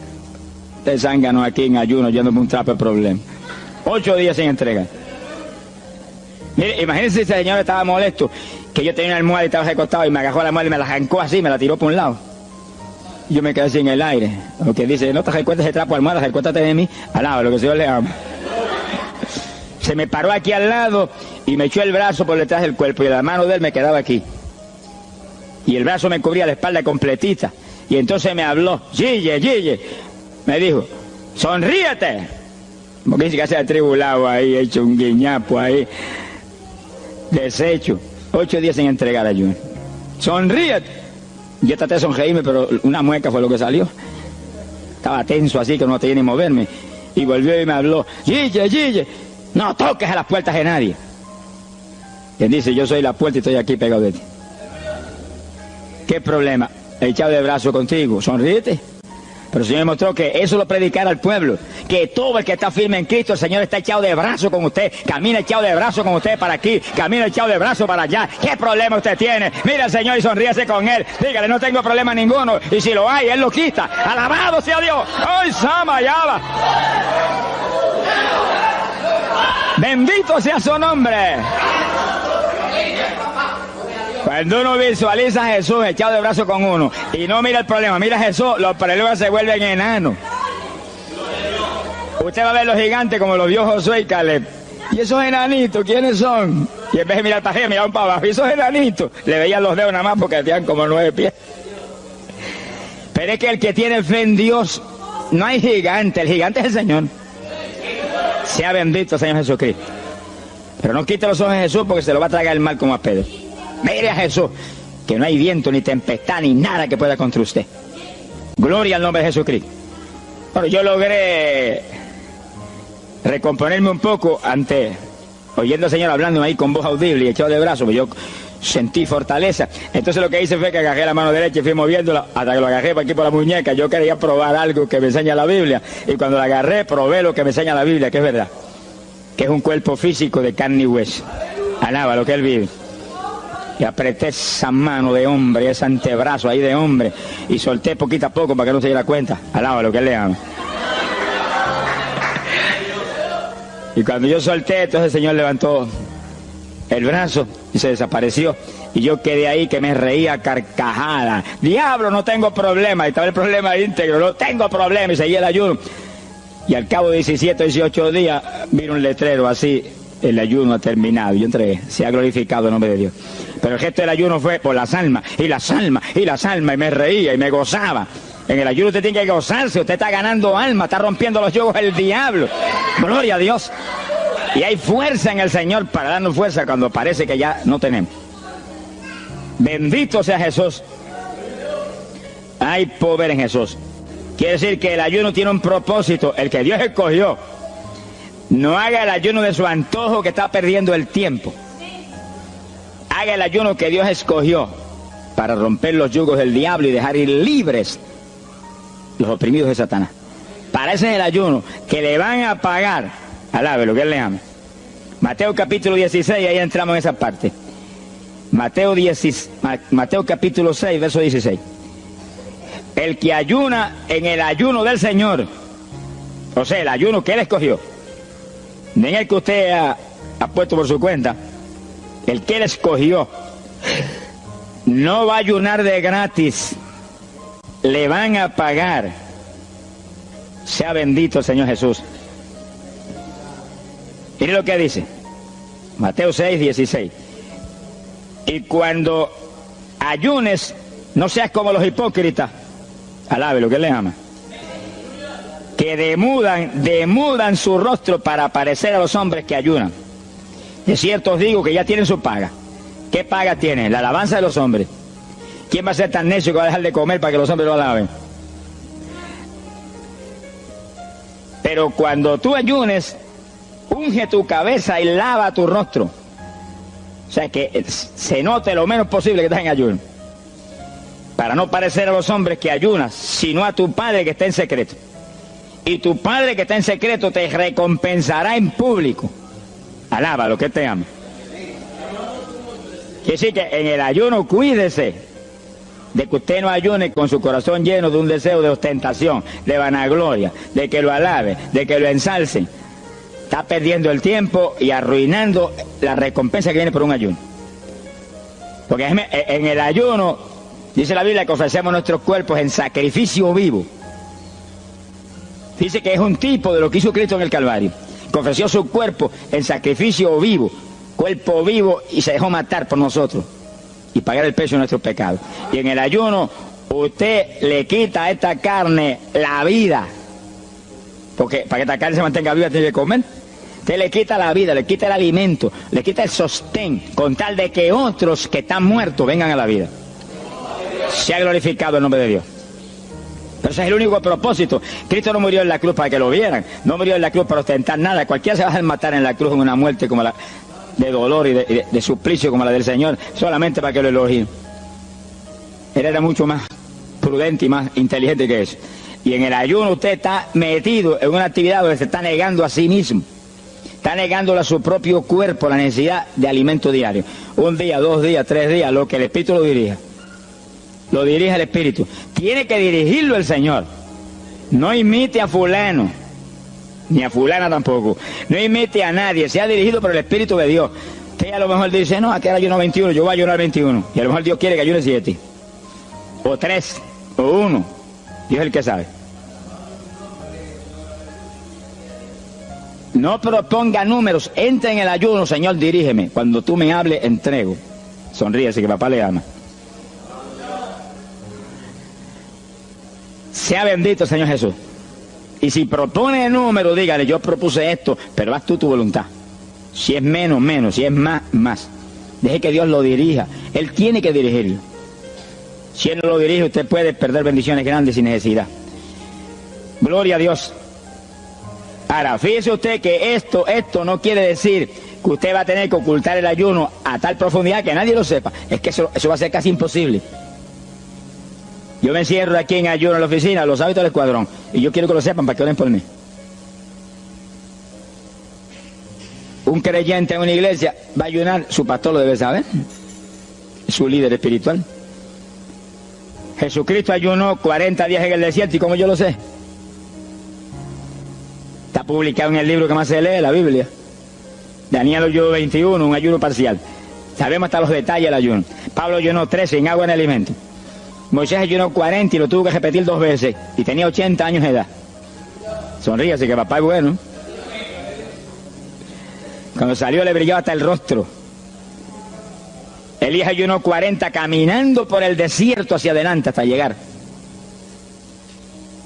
zángano aquí en ayuno, yéndome un trapo de problema? 8 días sin entregar. Mire, imagínense si ese señor estaba molesto, que yo tenía una almohada y estaba recostado y me agarró la almohada y me la arrancó así, me la tiró por un lado. Yo me quedé así en el aire. Lo que dice, no te recuerdes ese trapo de almohada, recuérdate de mí. Alaba, lo que el Señor le ama. Se me paró aquí al lado y me echó el brazo por detrás del cuerpo y la mano de él me quedaba aquí. Y el brazo me cubría la espalda completita. Y entonces me habló, Gille, me dijo, sonríete. Porque dice que se ha atribulado ahí, hecho un guiñapo ahí, deshecho. 8 días sin entregar ayuno. Sonríete. Yo traté de sonreírme, pero una mueca fue lo que salió. Estaba tenso así que no tenía ni moverme. Y volvió y me habló, Gille, no toques a las puertas de nadie. Y él dice, yo soy la puerta y estoy aquí pegado de ti. ¿Qué problema? He echado de brazo contigo, sonríete. Pero el Señor mostró que eso lo predicara al pueblo, que todo el que está firme en Cristo, el Señor está echado de brazo con usted, camina echado de brazo con usted para aquí, camina echado de brazo para allá. ¿Qué problema usted tiene? Mira al Señor y sonríese con Él, dígale, no tengo problema ninguno, y si lo hay, Él lo quita. Alabado sea Dios. ¡Ay, Sama, Yaba! Bendito sea su nombre. Cuando uno visualiza a Jesús echado de brazo con uno y no mira el problema, mira a Jesús, los problemas se vuelven enanos. Usted va a ver los gigantes como los vio Josué y Caleb. ¿Y esos enanitos quiénes son? Y en vez de mirar para arriba, miraban para abajo. ¿Y esos enanitos? Le veían los dedos nada más porque tenían como 9 pies. Pero es que el que tiene fe en Dios, no hay gigante, el gigante es el Señor. Sea bendito Señor Jesucristo. Pero no quite los ojos de Jesús porque se lo va a tragar el mal como a Pedro. Mire a Jesús, que no hay viento, ni tempestad, ni nada que pueda contra usted. Gloria al nombre de Jesucristo. Bueno, yo logré recomponerme un poco oyendo al Señor hablando ahí con voz audible y echado de brazos, pues yo sentí fortaleza. Entonces lo que hice fue que agarré la mano derecha y fui moviéndola hasta que lo agarré por aquí por la muñeca. Yo quería probar algo que me enseña la Biblia, y cuando la agarré probé lo que me enseña la Biblia, que es verdad, que es un cuerpo físico de carne y hueso. Alaba lo que Él vive. Y apreté esa mano de hombre, ese antebrazo ahí de hombre, y solté poquito a poco para que no se diera cuenta. Alaba lo que Él le ama. Y cuando yo solté, entonces el Señor levantó el brazo y se desapareció. Y yo quedé ahí que me reía carcajada. Diablo, no tengo problema. Y estaba el problema íntegro, no tengo problema. Y seguía el ayuno. Y al cabo de 17 o 18 días, vino un letrero así: el ayuno ha terminado. Yo entregué, se ha glorificado el nombre de Dios. Pero el gesto del ayuno fue por las almas, y las almas, y las almas, y me reía y me gozaba. En el ayuno usted tiene que gozarse, usted está ganando alma, está rompiendo los yugos del diablo. Gloria a Dios. Y hay fuerza en el Señor para darnos fuerza cuando parece que ya no tenemos. Bendito sea Jesús. Hay poder en Jesús. Quiere decir que el ayuno tiene un propósito, el que Dios escogió. No haga el ayuno de su antojo, que está perdiendo el tiempo. Haga el ayuno que Dios escogió para romper los yugos del diablo y dejar ir libres los oprimidos de Satanás. Para ese es el ayuno que le van a pagar. Alabe lo que Él le ama. Mateo capítulo 16, ahí entramos en esa parte. Mateo capítulo 6, verso 16. El que ayuna en el ayuno del Señor, o sea, el ayuno que Él escogió, no en el que usted ha puesto por su cuenta, el que Él escogió, no va a ayunar de gratis, le van a pagar. Sea bendito el Señor Jesús. Mire lo que dice Mateo 6, 16. Y cuando ayunes, no seas como los hipócritas. Alabe lo que Él le ama. Que demudan su rostro para parecer a los hombres que ayunan. De cierto os digo que ya tienen su paga. ¿Qué paga tienen? La alabanza de los hombres. ¿Quién va a ser tan necio que va a dejar de comer para que los hombres lo alaben? Pero cuando tú ayunes, unge tu cabeza y lava tu rostro. O sea, que se note lo menos posible que estás en ayuno. Para no parecer a los hombres que ayunas, sino a tu Padre que está en secreto. Y tu Padre que está en secreto te recompensará en público. Alaba lo que te ama. Quiere decir que en el ayuno cuídese de que usted no ayune con su corazón lleno de un deseo de ostentación, de vanagloria, de que lo alabe, de que lo ensalcen. Está perdiendo el tiempo y arruinando la recompensa que viene por un ayuno. Porque en el ayuno, dice la Biblia que ofrecemos nuestros cuerpos en sacrificio vivo. Dice que es un tipo de lo que hizo Cristo en el Calvario, que ofreció su cuerpo en sacrificio vivo, cuerpo vivo, y se dejó matar por nosotros y pagar el precio de nuestros pecados. Y en el ayuno usted le quita a esta carne la vida, porque para que esta carne se mantenga viva tiene que comer. Usted le quita la vida, le quita el alimento, le quita el sostén, con tal de que otros que están muertos vengan a la vida. Se ha glorificado el nombre de Dios. Pero ese es el único propósito. Cristo no murió en la cruz para que lo vieran, no murió en la cruz para ostentar nada. Cualquiera se va a dejar matar en la cruz en una muerte como la de dolor y de suplicio como la del Señor, solamente para que lo elogien. Él era mucho más prudente y más inteligente que eso. Y en el ayuno usted está metido en una actividad donde se está negando a sí mismo. Está negándole a su propio cuerpo la necesidad de alimento diario. Un día, 2 días, 3 días, lo que el Espíritu lo dirija. Lo dirige el Espíritu. Tiene que dirigirlo el Señor. No imite a fulano, ni a fulana tampoco. No imite a nadie, sea dirigido por el Espíritu de Dios. Usted a lo mejor dice, no, aquel ayuno 21, yo voy a ayunar 21. Y a lo mejor Dios quiere que ayune 7. O 3, o 1. Dios es el que sabe. No proponga números, entra en el ayuno, Señor, dirígeme. Cuando tú me hables, entrego. Sonríese que papá le ama. Sea bendito, Señor Jesús. Y si propone número, dígale, yo propuse esto, pero haz tú tu voluntad. Si es menos, menos. Si es más, más. Deje que Dios lo dirija. Él tiene que dirigirlo. Si Él no lo dirige, usted puede perder bendiciones grandes sin necesidad. Gloria a Dios. Ahora, fíjese usted que esto no quiere decir que usted va a tener que ocultar el ayuno a tal profundidad que nadie lo sepa. Es que eso va a ser casi imposible. Yo me encierro aquí en ayuno en la oficina, los hábitos del escuadrón, y yo quiero que lo sepan para que oren por mí. Un creyente en una iglesia va a ayunar, su pastor lo debe saber, su líder espiritual. Jesucristo ayunó 40 días en el desierto, ¿y cómo yo lo sé? Está publicado en el libro que más se lee, la Biblia. Daniel ayunó 21, un ayuno parcial. Sabemos hasta los detalles del ayuno. Pablo ayunó 13 en agua en alimento. Moisés ayunó 40 y lo tuvo que repetir 2 veces. Y tenía 80 años de edad. Sonríase que papá es bueno. Cuando salió le brillaba hasta el rostro. Elías ayunó 40 caminando por el desierto hacia adelante hasta llegar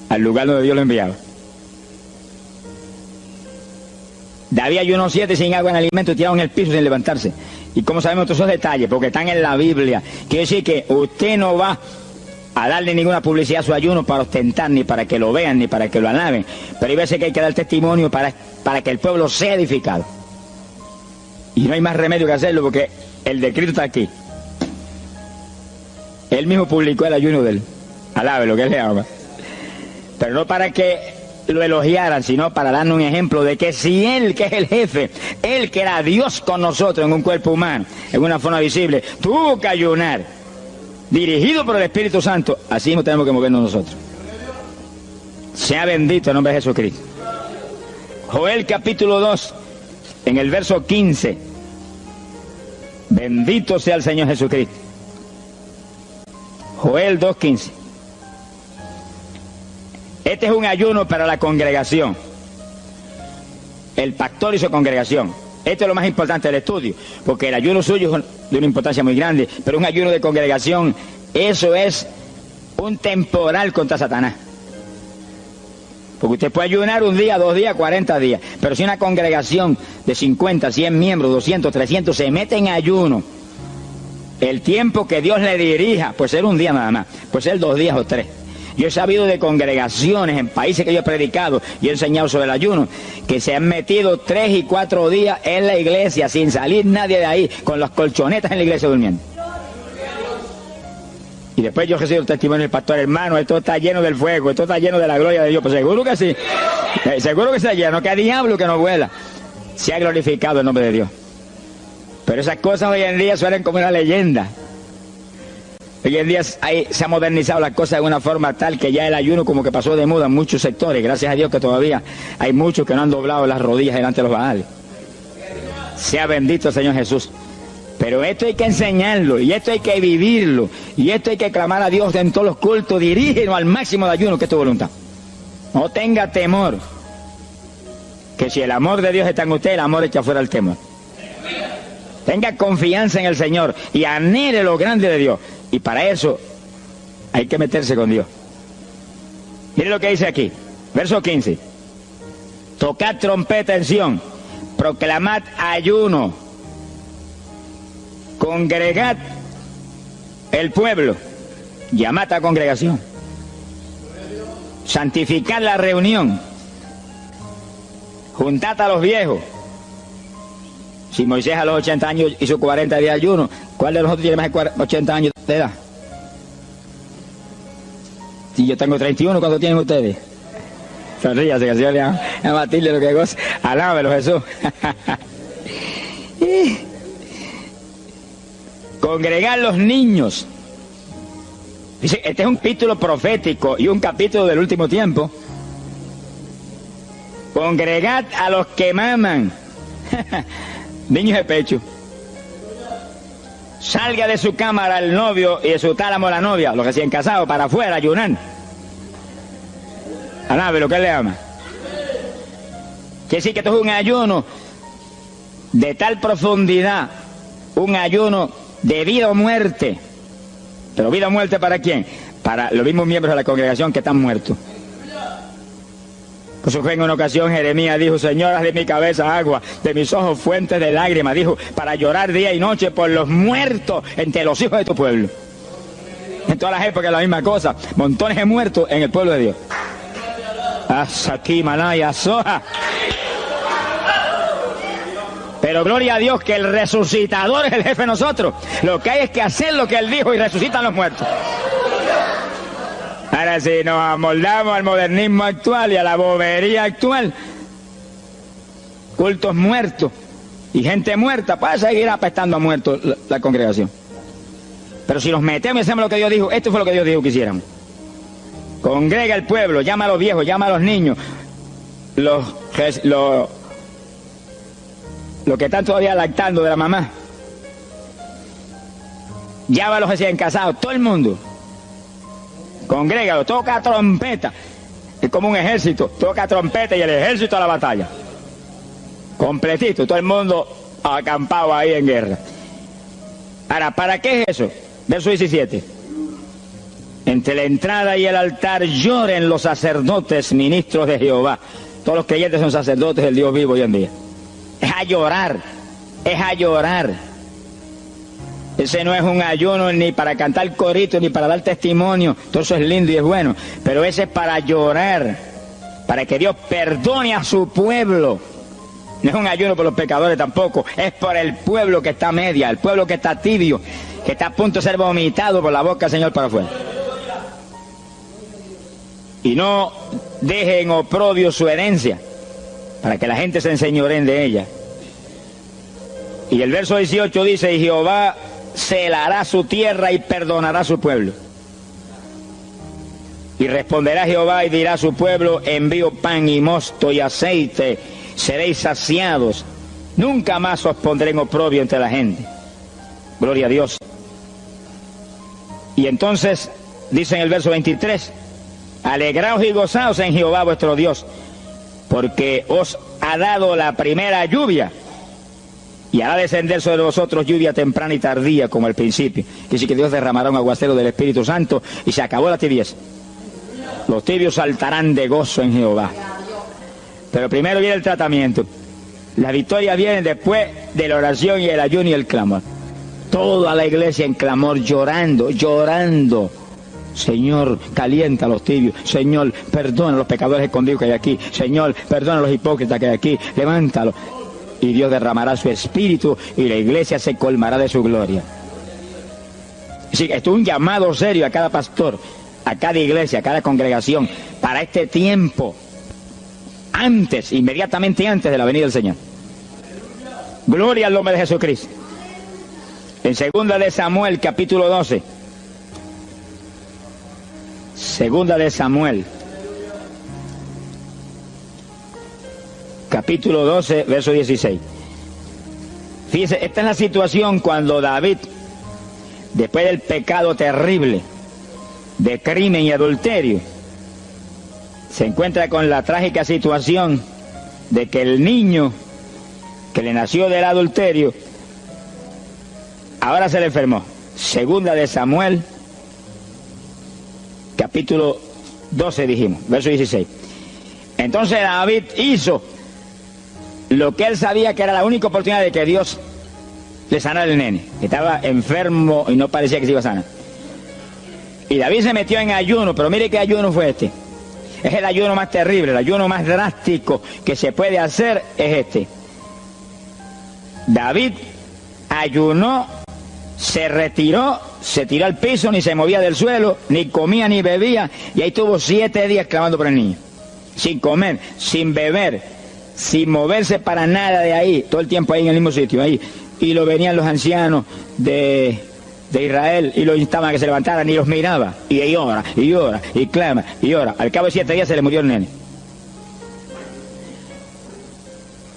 al lugar donde Dios lo enviaba. David ayunó 7 sin agua en alimento y tirado en el piso sin levantarse. ¿Y cómo sabemos todos esos detalles? Porque están en la Biblia. Quiere decir que usted no va a darle ninguna publicidad a su ayuno para ostentar, ni para que lo vean, ni para que lo alaben. Pero hay veces que hay que dar testimonio para que el pueblo sea edificado. Y no hay más remedio que hacerlo porque el decreto está aquí. Él mismo publicó el ayuno de él. Alabe lo que él le ama. Pero no para que lo elogiaran, sino para darnos un ejemplo de que si Él, que es el jefe, Él que era Dios con nosotros en un cuerpo humano, en una forma visible, tuvo que ayunar, dirigido por el Espíritu Santo, así mismo tenemos que movernos nosotros. Sea bendito el nombre de Jesucristo. Joel capítulo 2, en el verso 15. Bendito sea el Señor Jesucristo. Joel 2:15. Este es un ayuno para la congregación. El pastor y su congregación. Esto es lo más importante del estudio, porque el ayuno suyo es de una importancia muy grande, pero un ayuno de congregación, eso es un temporal contra Satanás. Porque usted puede ayunar 1 día, 2 días, 40 días, pero si una congregación de 50, 100 miembros, 200, 300 se mete en ayuno, el tiempo que Dios le dirija, puede ser 1 día nada más, puede ser 2 días o 3. Yo he sabido de congregaciones en países que yo he predicado y he enseñado sobre el ayuno, que se han metido 3 y 4 días en la iglesia sin salir nadie de ahí, con las colchonetas en la iglesia durmiendo. Y después yo recibo el testimonio del pastor, hermano, esto está lleno del fuego, esto está lleno de la gloria de Dios. Pues seguro que sí, seguro que está lleno, que a diablo que no vuela. Se ha glorificado el nombre de Dios. Pero esas cosas hoy en día suenan como una leyenda. Hoy en día se ha modernizado las cosas de una forma tal que ya el ayuno como que pasó de moda en muchos sectores. Gracias a Dios que todavía hay muchos que no han doblado las rodillas delante de los Baales. Sea bendito el Señor Jesús. Pero esto hay que enseñarlo, y esto hay que vivirlo, y esto hay que clamar a Dios en todos los cultos. Dirígenos al máximo de ayuno, que es tu voluntad. No tenga temor, que si el amor de Dios está en usted, el amor echa fuera el temor. Tenga confianza en el Señor y anhele lo grande de Dios. Y para eso hay que meterse con Dios. Mire lo que dice aquí, verso 15. Tocad trompeta en Sión, proclamad ayuno, congregad el pueblo, llamad a congregación, santificad la reunión, juntad a los viejos. Si Moisés a los 80 años hizo 40 días de ayuno, ¿cuál de nosotros tiene más de 80 años de edad? Si yo tengo 31, ¿cuánto tienen ustedes? Sonríase, que el Señor le a Matilde lo que goza. Alábelo, Jesús. Congregar los niños. Dice, este es un capítulo profético y un capítulo del último tiempo. Congregad a los que maman. Niños de pecho. Salga de su cámara el novio y de su tálamo la novia, los recién casados, para afuera, ayunar. Alabe lo que él le ama. Quiere decir que esto es un ayuno de tal profundidad, un ayuno de vida o muerte. ¿Pero vida o muerte para quién? Para los mismos miembros de la congregación que están muertos. Por eso fue en una ocasión Jeremías dijo, Señor, haz de mi cabeza agua, de mis ojos fuentes de lágrimas, dijo, para llorar día y noche por los muertos entre los hijos de tu pueblo. En todas las épocas la misma cosa, montones de muertos en el pueblo de Dios. Asaki Manaya Soja. Pero gloria a Dios que el resucitador es el jefe de nosotros. Lo que hay es que hacer lo que él dijo y resucitan los muertos. Ahora si nos amoldamos al modernismo actual y a la bobería actual, cultos muertos y gente muerta, para seguir apestando a muertos la congregación. Pero si nos metemos y hacemos lo que Dios dijo, esto fue lo que Dios dijo que hiciéramos. Congrega el pueblo, llama a los viejos, llama a los niños, los que están todavía lactando de la mamá. Llama a los recién casados, todo el mundo. Congrégalo, toca trompeta. Es como un ejército, toca trompeta y el ejército a la batalla. Completito, todo el mundo acampado ahí en guerra. Ahora, ¿para qué es eso? Verso 17. Entre la entrada y el altar lloren los sacerdotes, ministros de Jehová. Todos los creyentes son sacerdotes del Dios vivo hoy en día. Es a llorar, es a llorar. Ese no es un ayuno ni para cantar corito, ni para dar testimonio. Todo eso es lindo y es bueno. Pero ese es para llorar, para que Dios perdone a su pueblo. No es un ayuno por los pecadores tampoco. Es por el pueblo que está a media, el pueblo que está tibio, que está a punto de ser vomitado por la boca del Señor para afuera. Y no deje en oprobio su herencia, para que la gente se enseñoreen de ella. Y el verso 18 dice, y Jehová celará su tierra y perdonará a su pueblo. Y responderá Jehová y dirá a su pueblo, envío pan y mosto y aceite, seréis saciados. Nunca más os pondré en oprobio entre la gente. Gloria a Dios. Y entonces, dice en el verso 23, alegraos y gozaos en Jehová vuestro Dios, porque os ha dado la primera lluvia, y hará descender sobre vosotros lluvia temprana y tardía como al principio. Quiere decir que Dios derramará un aguacero del Espíritu Santo y se acabó la tibieza. Los tibios saltarán de gozo en Jehová. Pero primero viene el tratamiento. La victoria viene después de la oración y el ayuno y el clamor. Toda la iglesia en clamor, llorando, llorando. Señor, calienta a los tibios. Señor, perdona a los pecadores escondidos que hay aquí. Señor, perdona a los hipócritas que hay aquí. Levántalos. Y Dios derramará su espíritu y la iglesia se colmará de su gloria. Sí, esto es un llamado serio a cada pastor, a cada iglesia, a cada congregación, para este tiempo, antes, inmediatamente antes de la venida del Señor. Gloria al nombre de Jesucristo. En 2 de Samuel, capítulo 12. 2 de Samuel, capítulo 12, verso 16. Fíjese, esta es la situación cuando David, después del pecado terrible de crimen y adulterio, se encuentra con la trágica situación de que el niño que le nació del adulterio ahora se le enfermó. 2 de Samuel, capítulo 12 dijimos, verso 16. Entonces David hizo lo que él sabía que era la única oportunidad de que Dios le sanara al nene, que estaba enfermo y no parecía que se iba a sanar. Y David se metió en ayuno, pero mire qué ayuno fue este. Es el ayuno más terrible, el ayuno más drástico que se puede hacer es este. David ayunó se retiró, se tiró al piso, ni se movía del suelo, ni comía ni bebía, y ahí tuvo 7 días clamando por el niño, sin comer, sin beber, sin moverse para nada de ahí, todo el tiempo ahí en el mismo sitio, ahí. Y lo venían los ancianos de Israel y lo instaban a que se levantaran y los miraba, y ora, y ora, y clama, y ora. Al cabo de 7 días se le murió el nene.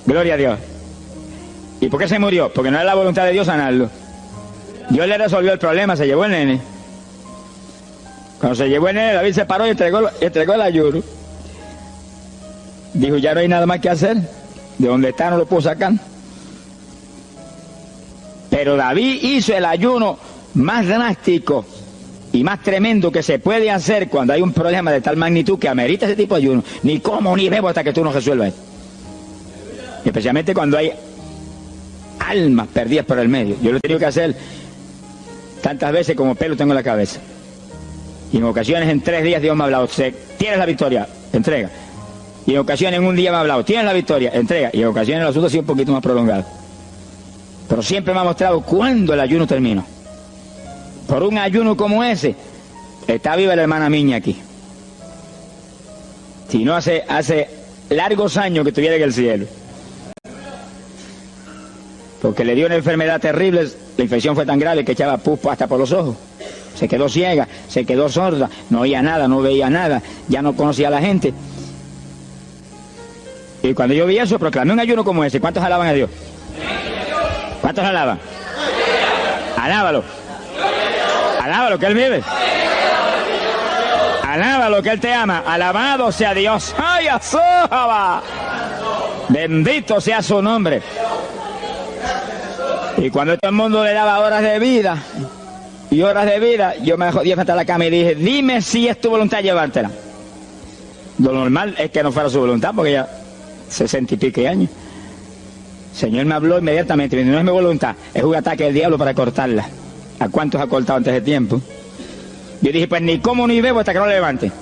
Gloria a Dios. ¿Y por qué se murió? Porque no era la voluntad de Dios sanarlo. Dios le resolvió el problema, se llevó el nene. Cuando se llevó el nene, David se paró y entregó el ayuno. Dijo, ya no hay nada más que hacer. De donde está no lo puedo sacar. Pero David hizo el ayuno más drástico y más tremendo que se puede hacer cuando hay un problema de tal magnitud que amerita ese tipo de ayuno. Ni como ni bebo hasta que tú no resuelvas. Especialmente cuando hay almas perdidas por el medio. Yo lo he tenido que hacer tantas veces como pelo tengo en la cabeza. Y en ocasiones en 3 días Dios me ha hablado, tienes la victoria, entrega. Y en ocasiones en un día me ha hablado, tienes la victoria, entrega. Y en ocasiones el asunto ha sido un poquito más prolongado. Pero siempre me ha mostrado cuándo el ayuno terminó. Por un ayuno como ese, está viva la hermana Miña aquí. Si no hace largos años que estuviera en el cielo. Porque le dio una enfermedad terrible, la infección fue tan grave que echaba pus hasta por los ojos. Se quedó ciega, se quedó sorda, no oía nada, no veía nada, ya no conocía a la gente. Y cuando yo vi eso, proclamé un ayuno como ese. ¿Cuántos alaban a Dios? ¿Cuántos alaban? Alábalo. Alábalo, que Él vive. Alábalo, que Él te ama. Alabado sea Dios. ¡Ay, azójaba! Bendito sea su nombre. Y cuando todo el mundo le daba horas de vida y horas de vida, yo me jodí frente a la cama y dije, dime si es tu voluntad llevártela. Lo normal es que no fuera su voluntad, porque ya 60 y pico años. El Señor me habló inmediatamente, me dijo, no es mi voluntad, es un ataque del diablo para cortarla. ¿A cuántos ha cortado antes de tiempo? Yo dije, pues ni como ni bebo hasta que no la levante.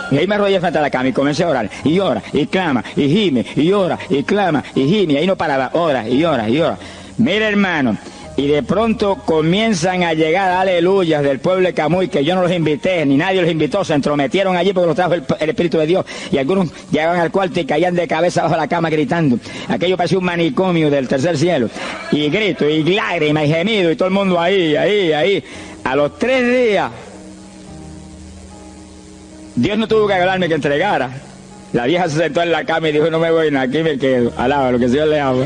Y ahí me arrodillé frente a la cama y comencé a orar. Y ora, y clama, y gime, y ora, y clama, y gime. Y ahí no paraba, ora, y ora, y ora. Mira, hermano, y de pronto comienzan a llegar aleluyas del pueblo de Camuy, que yo no los invité, ni nadie los invitó, se entrometieron allí porque los trajo el Espíritu de Dios, y algunos llegaban al cuarto y caían de cabeza bajo la cama gritando. Aquello parecía un manicomio del tercer cielo, y grito, y lágrimas, y gemido, y todo el mundo ahí. A los 3 días, Dios no tuvo que hablarme que entregara. La vieja se sentó en la cama y dijo, no me voy, aquí me quedo. Alaba lo que el Señor le ama.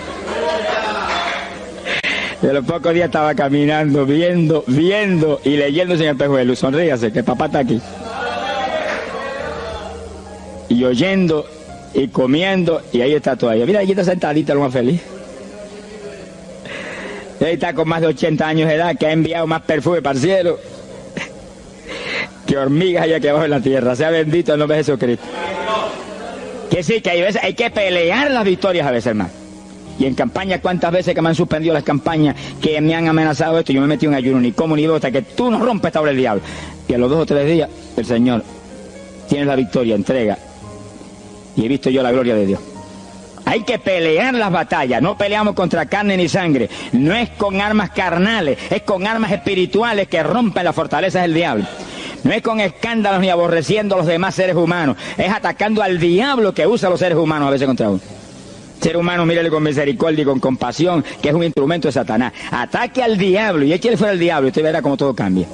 De los pocos días estaba caminando, viendo y leyéndose en el espejuelo. Sonríase, que papá está aquí. Y oyendo y comiendo, y ahí está todavía. Mira, ahí está sentadita, lo más feliz. Y ahí está con más de 80 años de edad, que ha enviado más perfume para el cielo que hormigas hay aquí abajo en la tierra. Sea bendito el nombre de Jesucristo. Que sí, que hay que pelear las victorias a veces, hermano. Y en campaña, ¿cuántas veces que me han suspendido las campañas, que me han amenazado esto? Yo me metí en ayuno, ni como ni bebo, hasta que tú no rompes esta obra del diablo. Y a los 2 o 3 días, el Señor tiene la victoria, entrega. Y he visto yo la gloria de Dios. Hay que pelear las batallas. No peleamos contra carne ni sangre. No es con armas carnales, es con armas espirituales que rompen las fortalezas del diablo. No es con escándalos ni aborreciendo a los demás seres humanos. Es atacando al diablo que usa a los seres humanos a veces contra uno. Ser humano, mírale con misericordia y con compasión, que es un instrumento de Satanás. Ataque al diablo y échale fuera al diablo y usted verá cómo todo cambia.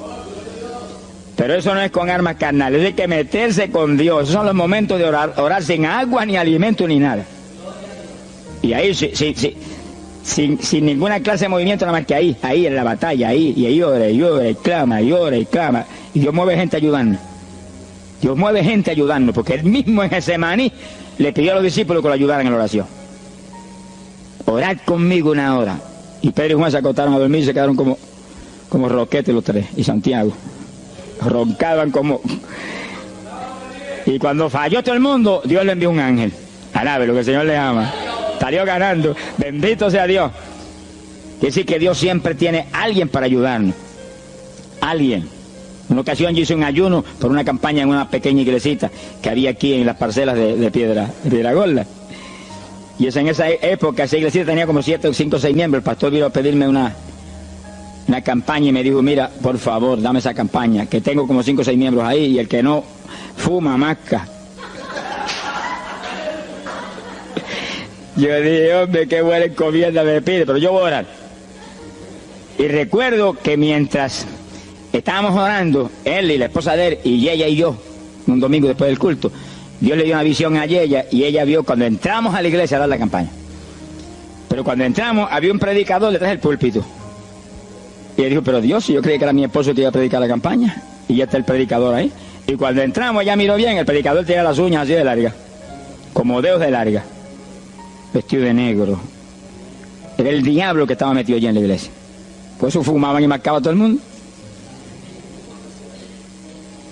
Pero eso no es con armas carnales, hay que meterse con Dios. Esos son los momentos de orar sin agua, ni alimento, ni nada. Y ahí, sin ninguna clase de movimiento, nada más que ahí en la batalla, y ahí ora, y clama, y clama. Y Dios mueve gente ayudando. Dios mueve gente ayudando, porque él mismo en Getsemaní le pidió a los discípulos que lo ayudaran en la oración. Orad conmigo 1 hora. Y Pedro y Juan se acostaron a dormir y se quedaron como roquetes los 3. Y Santiago. Roncaban como... Y cuando falló todo el mundo, Dios le envió un ángel. Alabe lo que el Señor le ama. Salió ganando. Bendito sea Dios. Quiere decir que Dios siempre tiene alguien para ayudarnos. Alguien. En una ocasión yo hice un ayuno por una campaña en una pequeña iglesita que había aquí en las parcelas de Piedra Gorda. Y en esa época esa iglesia tenía como 7, 5, 6 miembros. El pastor vino a pedirme una campaña y me dijo, mira, por favor, dame esa campaña, que tengo como 5 o 6 miembros ahí y el que no fuma, masca. Yo dije, hombre, qué buena encomienda me pide, pero yo voy a orar. Y recuerdo que mientras estábamos orando, él y la esposa de él, y ella y yo, un domingo después del culto, Dios le dio una visión a ella y ella vio cuando entramos a la iglesia a dar la campaña. Pero cuando entramos había un predicador detrás del púlpito. Y ella dijo, pero Dios, si yo creí que era mi esposo que iba a predicar la campaña, y ya está el predicador ahí. Y cuando entramos ella miró bien, el predicador tenía las uñas así de largas, como dedos de larga, vestido de negro. Era el diablo que estaba metido allí en la iglesia. Por eso fumaban y marcaban a todo el mundo.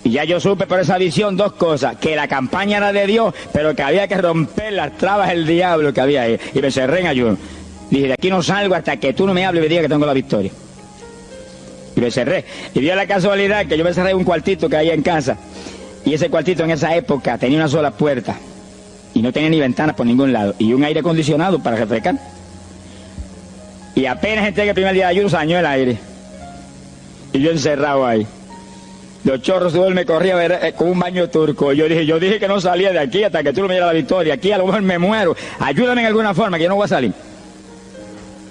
Y ya yo supe por esa visión 2 cosas, que la campaña era de Dios, pero que había que romper las trabas del diablo que había ahí. Y me cerré en ayuno. Dije, de aquí no salgo hasta que tú no me hables y me digas que tengo la victoria. Y me cerré. Y dio la casualidad que yo me cerré en un cuartito que había en casa. Y ese cuartito en esa época tenía una sola puerta. Y no tenía ni ventanas por ningún lado. Y un aire acondicionado para refrescar. Y apenas entré el primer día de ayuno, se dañó el aire. Y yo encerrado ahí. Los chorros de sudor me corría con un baño turco. Yo dije que no salía de aquí hasta que tú no me dieras la victoria. Aquí a lo mejor me muero. Ayúdame en alguna forma, que yo no voy a salir.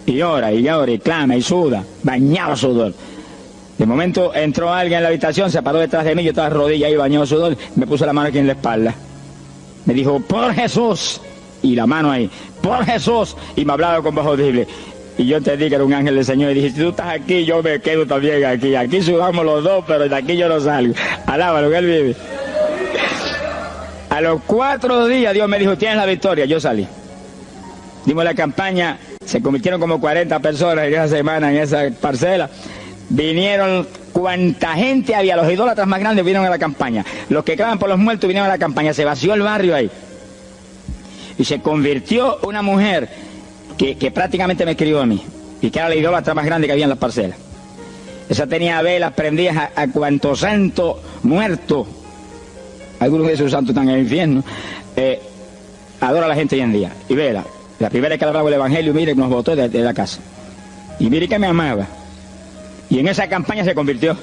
Y llora, y clama, y suda. Bañado sudor. De momento entró alguien en la habitación, se paró detrás de mí, yo estaba de rodillas ahí bañado sudor, me puso la mano aquí en la espalda. Me dijo, por Jesús. Y la mano ahí, por Jesús. Y me hablaba con voz audible. Y yo entendí que era un ángel del Señor y dije, si tú estás aquí, yo me quedo también aquí. Aquí sudamos los dos, pero de aquí yo no salgo. Alábalo, que Él vive. A los 4 días Dios me dijo, tienes la victoria. Yo salí. Dimos la campaña, se convirtieron como 40 personas en esa semana, en esa parcela. Vinieron cuanta gente había, los idólatras más grandes vinieron a la campaña. Los que claman por los muertos vinieron a la campaña. Se vació el barrio ahí. Y se convirtió una mujer que prácticamente me escribió a mí, y que era la idólatra más grande que había en las parcelas. Esa tenía velas prendidas a cuantos santos muertos, algunos de esos santos están en el infierno, adora a la gente hoy en día. Y vela, la primera vez que le hablaba el evangelio, mire, nos botó de la casa. Y mire que me amaba. Y en esa campaña se convirtió.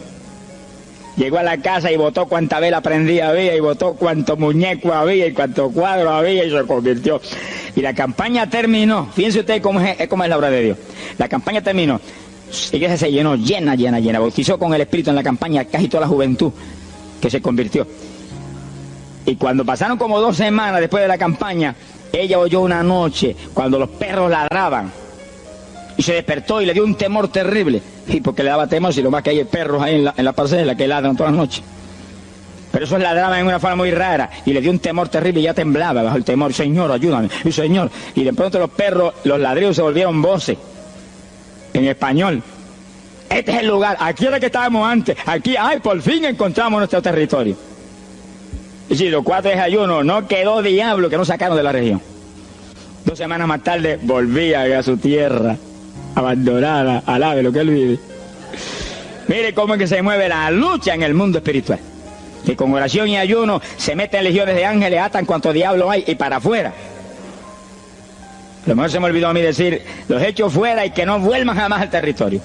Llegó a la casa y botó cuánta vela prendida había, y botó cuánto muñeco había, y cuánto cuadro había, y se convirtió. Y la campaña terminó. Fíjense ustedes cómo es la obra de Dios. La campaña terminó. La iglesia se llenó, llena. Bautizó con el Espíritu en la campaña casi toda la juventud que se convirtió. Y cuando pasaron como 2 semanas después de la campaña, ella oyó una noche cuando los perros ladraban. Y se despertó y le dio un temor terrible. Y porque le daba temor, si lo más que hay perros ahí en la parcela que ladran todas las noches. Pero esos ladraban en una forma muy rara y le dio un temor terrible y ya temblaba bajo el temor. Señor, ayúdame, y Señor. Y de pronto los perros, los ladridos se volvieron voces en español. Este es el lugar, aquí era que estábamos antes, aquí, ay, por fin encontramos nuestro territorio. Y si los 4 días de ayuno, no quedó diablo que no sacaron de la región. 2 semanas más tarde volvía a su tierra abandonada, alabe lo que Él vive. Mire cómo es que se mueve la lucha en el mundo espiritual. Que con oración y ayuno se meten legiones de ángeles, atan cuanto diablo hay y para afuera. A lo mejor se me olvidó a mí decir, los echo fuera y que no vuelvan jamás al territorio.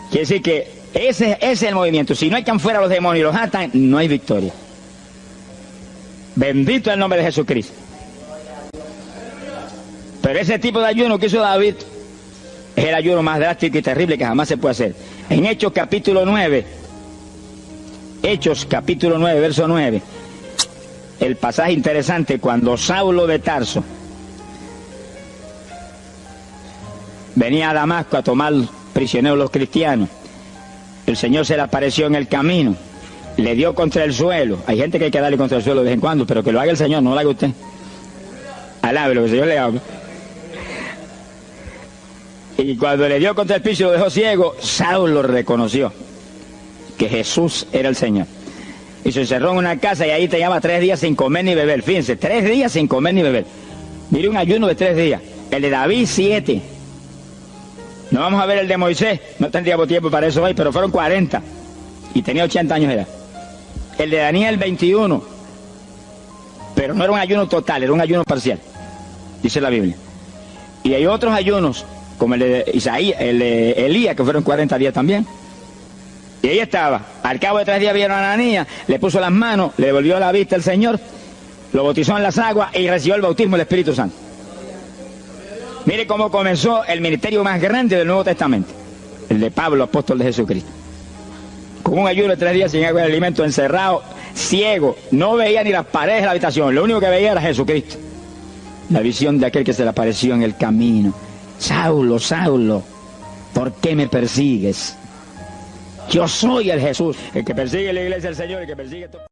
Quiere decir que ese es el movimiento. Si no echan fuera a los demonios y los atan, no hay victoria. Bendito el nombre de Jesucristo. Pero ese tipo de ayuno que hizo David es el ayuno más drástico y terrible que jamás se puede hacer. En Hechos capítulo 9, verso 9, el pasaje interesante, cuando Saulo de Tarso venía a Damasco a tomar prisioneros los cristianos, el Señor se le apareció en el camino, le dio contra el suelo. Hay gente que hay que darle contra el suelo de vez en cuando, pero que lo haga el Señor, no lo haga usted. Alabe lo que el Señor le habla. Y cuando le dio contra el piso y lo dejó ciego, Saulo reconoció que Jesús era el Señor. Y se encerró en una casa y ahí te lleva 3 días sin comer ni beber. Fíjense, 3 días sin comer ni beber. Mire, un ayuno de 3 días. El de David, 7. No vamos a ver el de Moisés, no tendríamos tiempo para eso hoy, pero fueron 40. Y tenía 80 años de edad. El de Daniel, 21. Pero no era un ayuno total, era un ayuno parcial, dice la Biblia. Y hay otros ayunos como el de Isaías, el de Elías, que fueron 40 días también. Y ahí estaba. Al cabo de 3 días vieron a Ananías, le puso las manos, le devolvió la vista al Señor, lo bautizó en las aguas y recibió el bautismo del Espíritu Santo. Mire cómo comenzó el ministerio más grande del Nuevo Testamento, el de Pablo, apóstol de Jesucristo. Con un ayuno de 3 días sin agua y alimento, encerrado, ciego, no veía ni las paredes de la habitación, lo único que veía era Jesucristo. La visión de aquel que se le apareció en el camino. Saulo, Saulo, ¿por qué me persigues? Yo soy el Jesús, el que persigue la iglesia del Señor, el que persigue todo.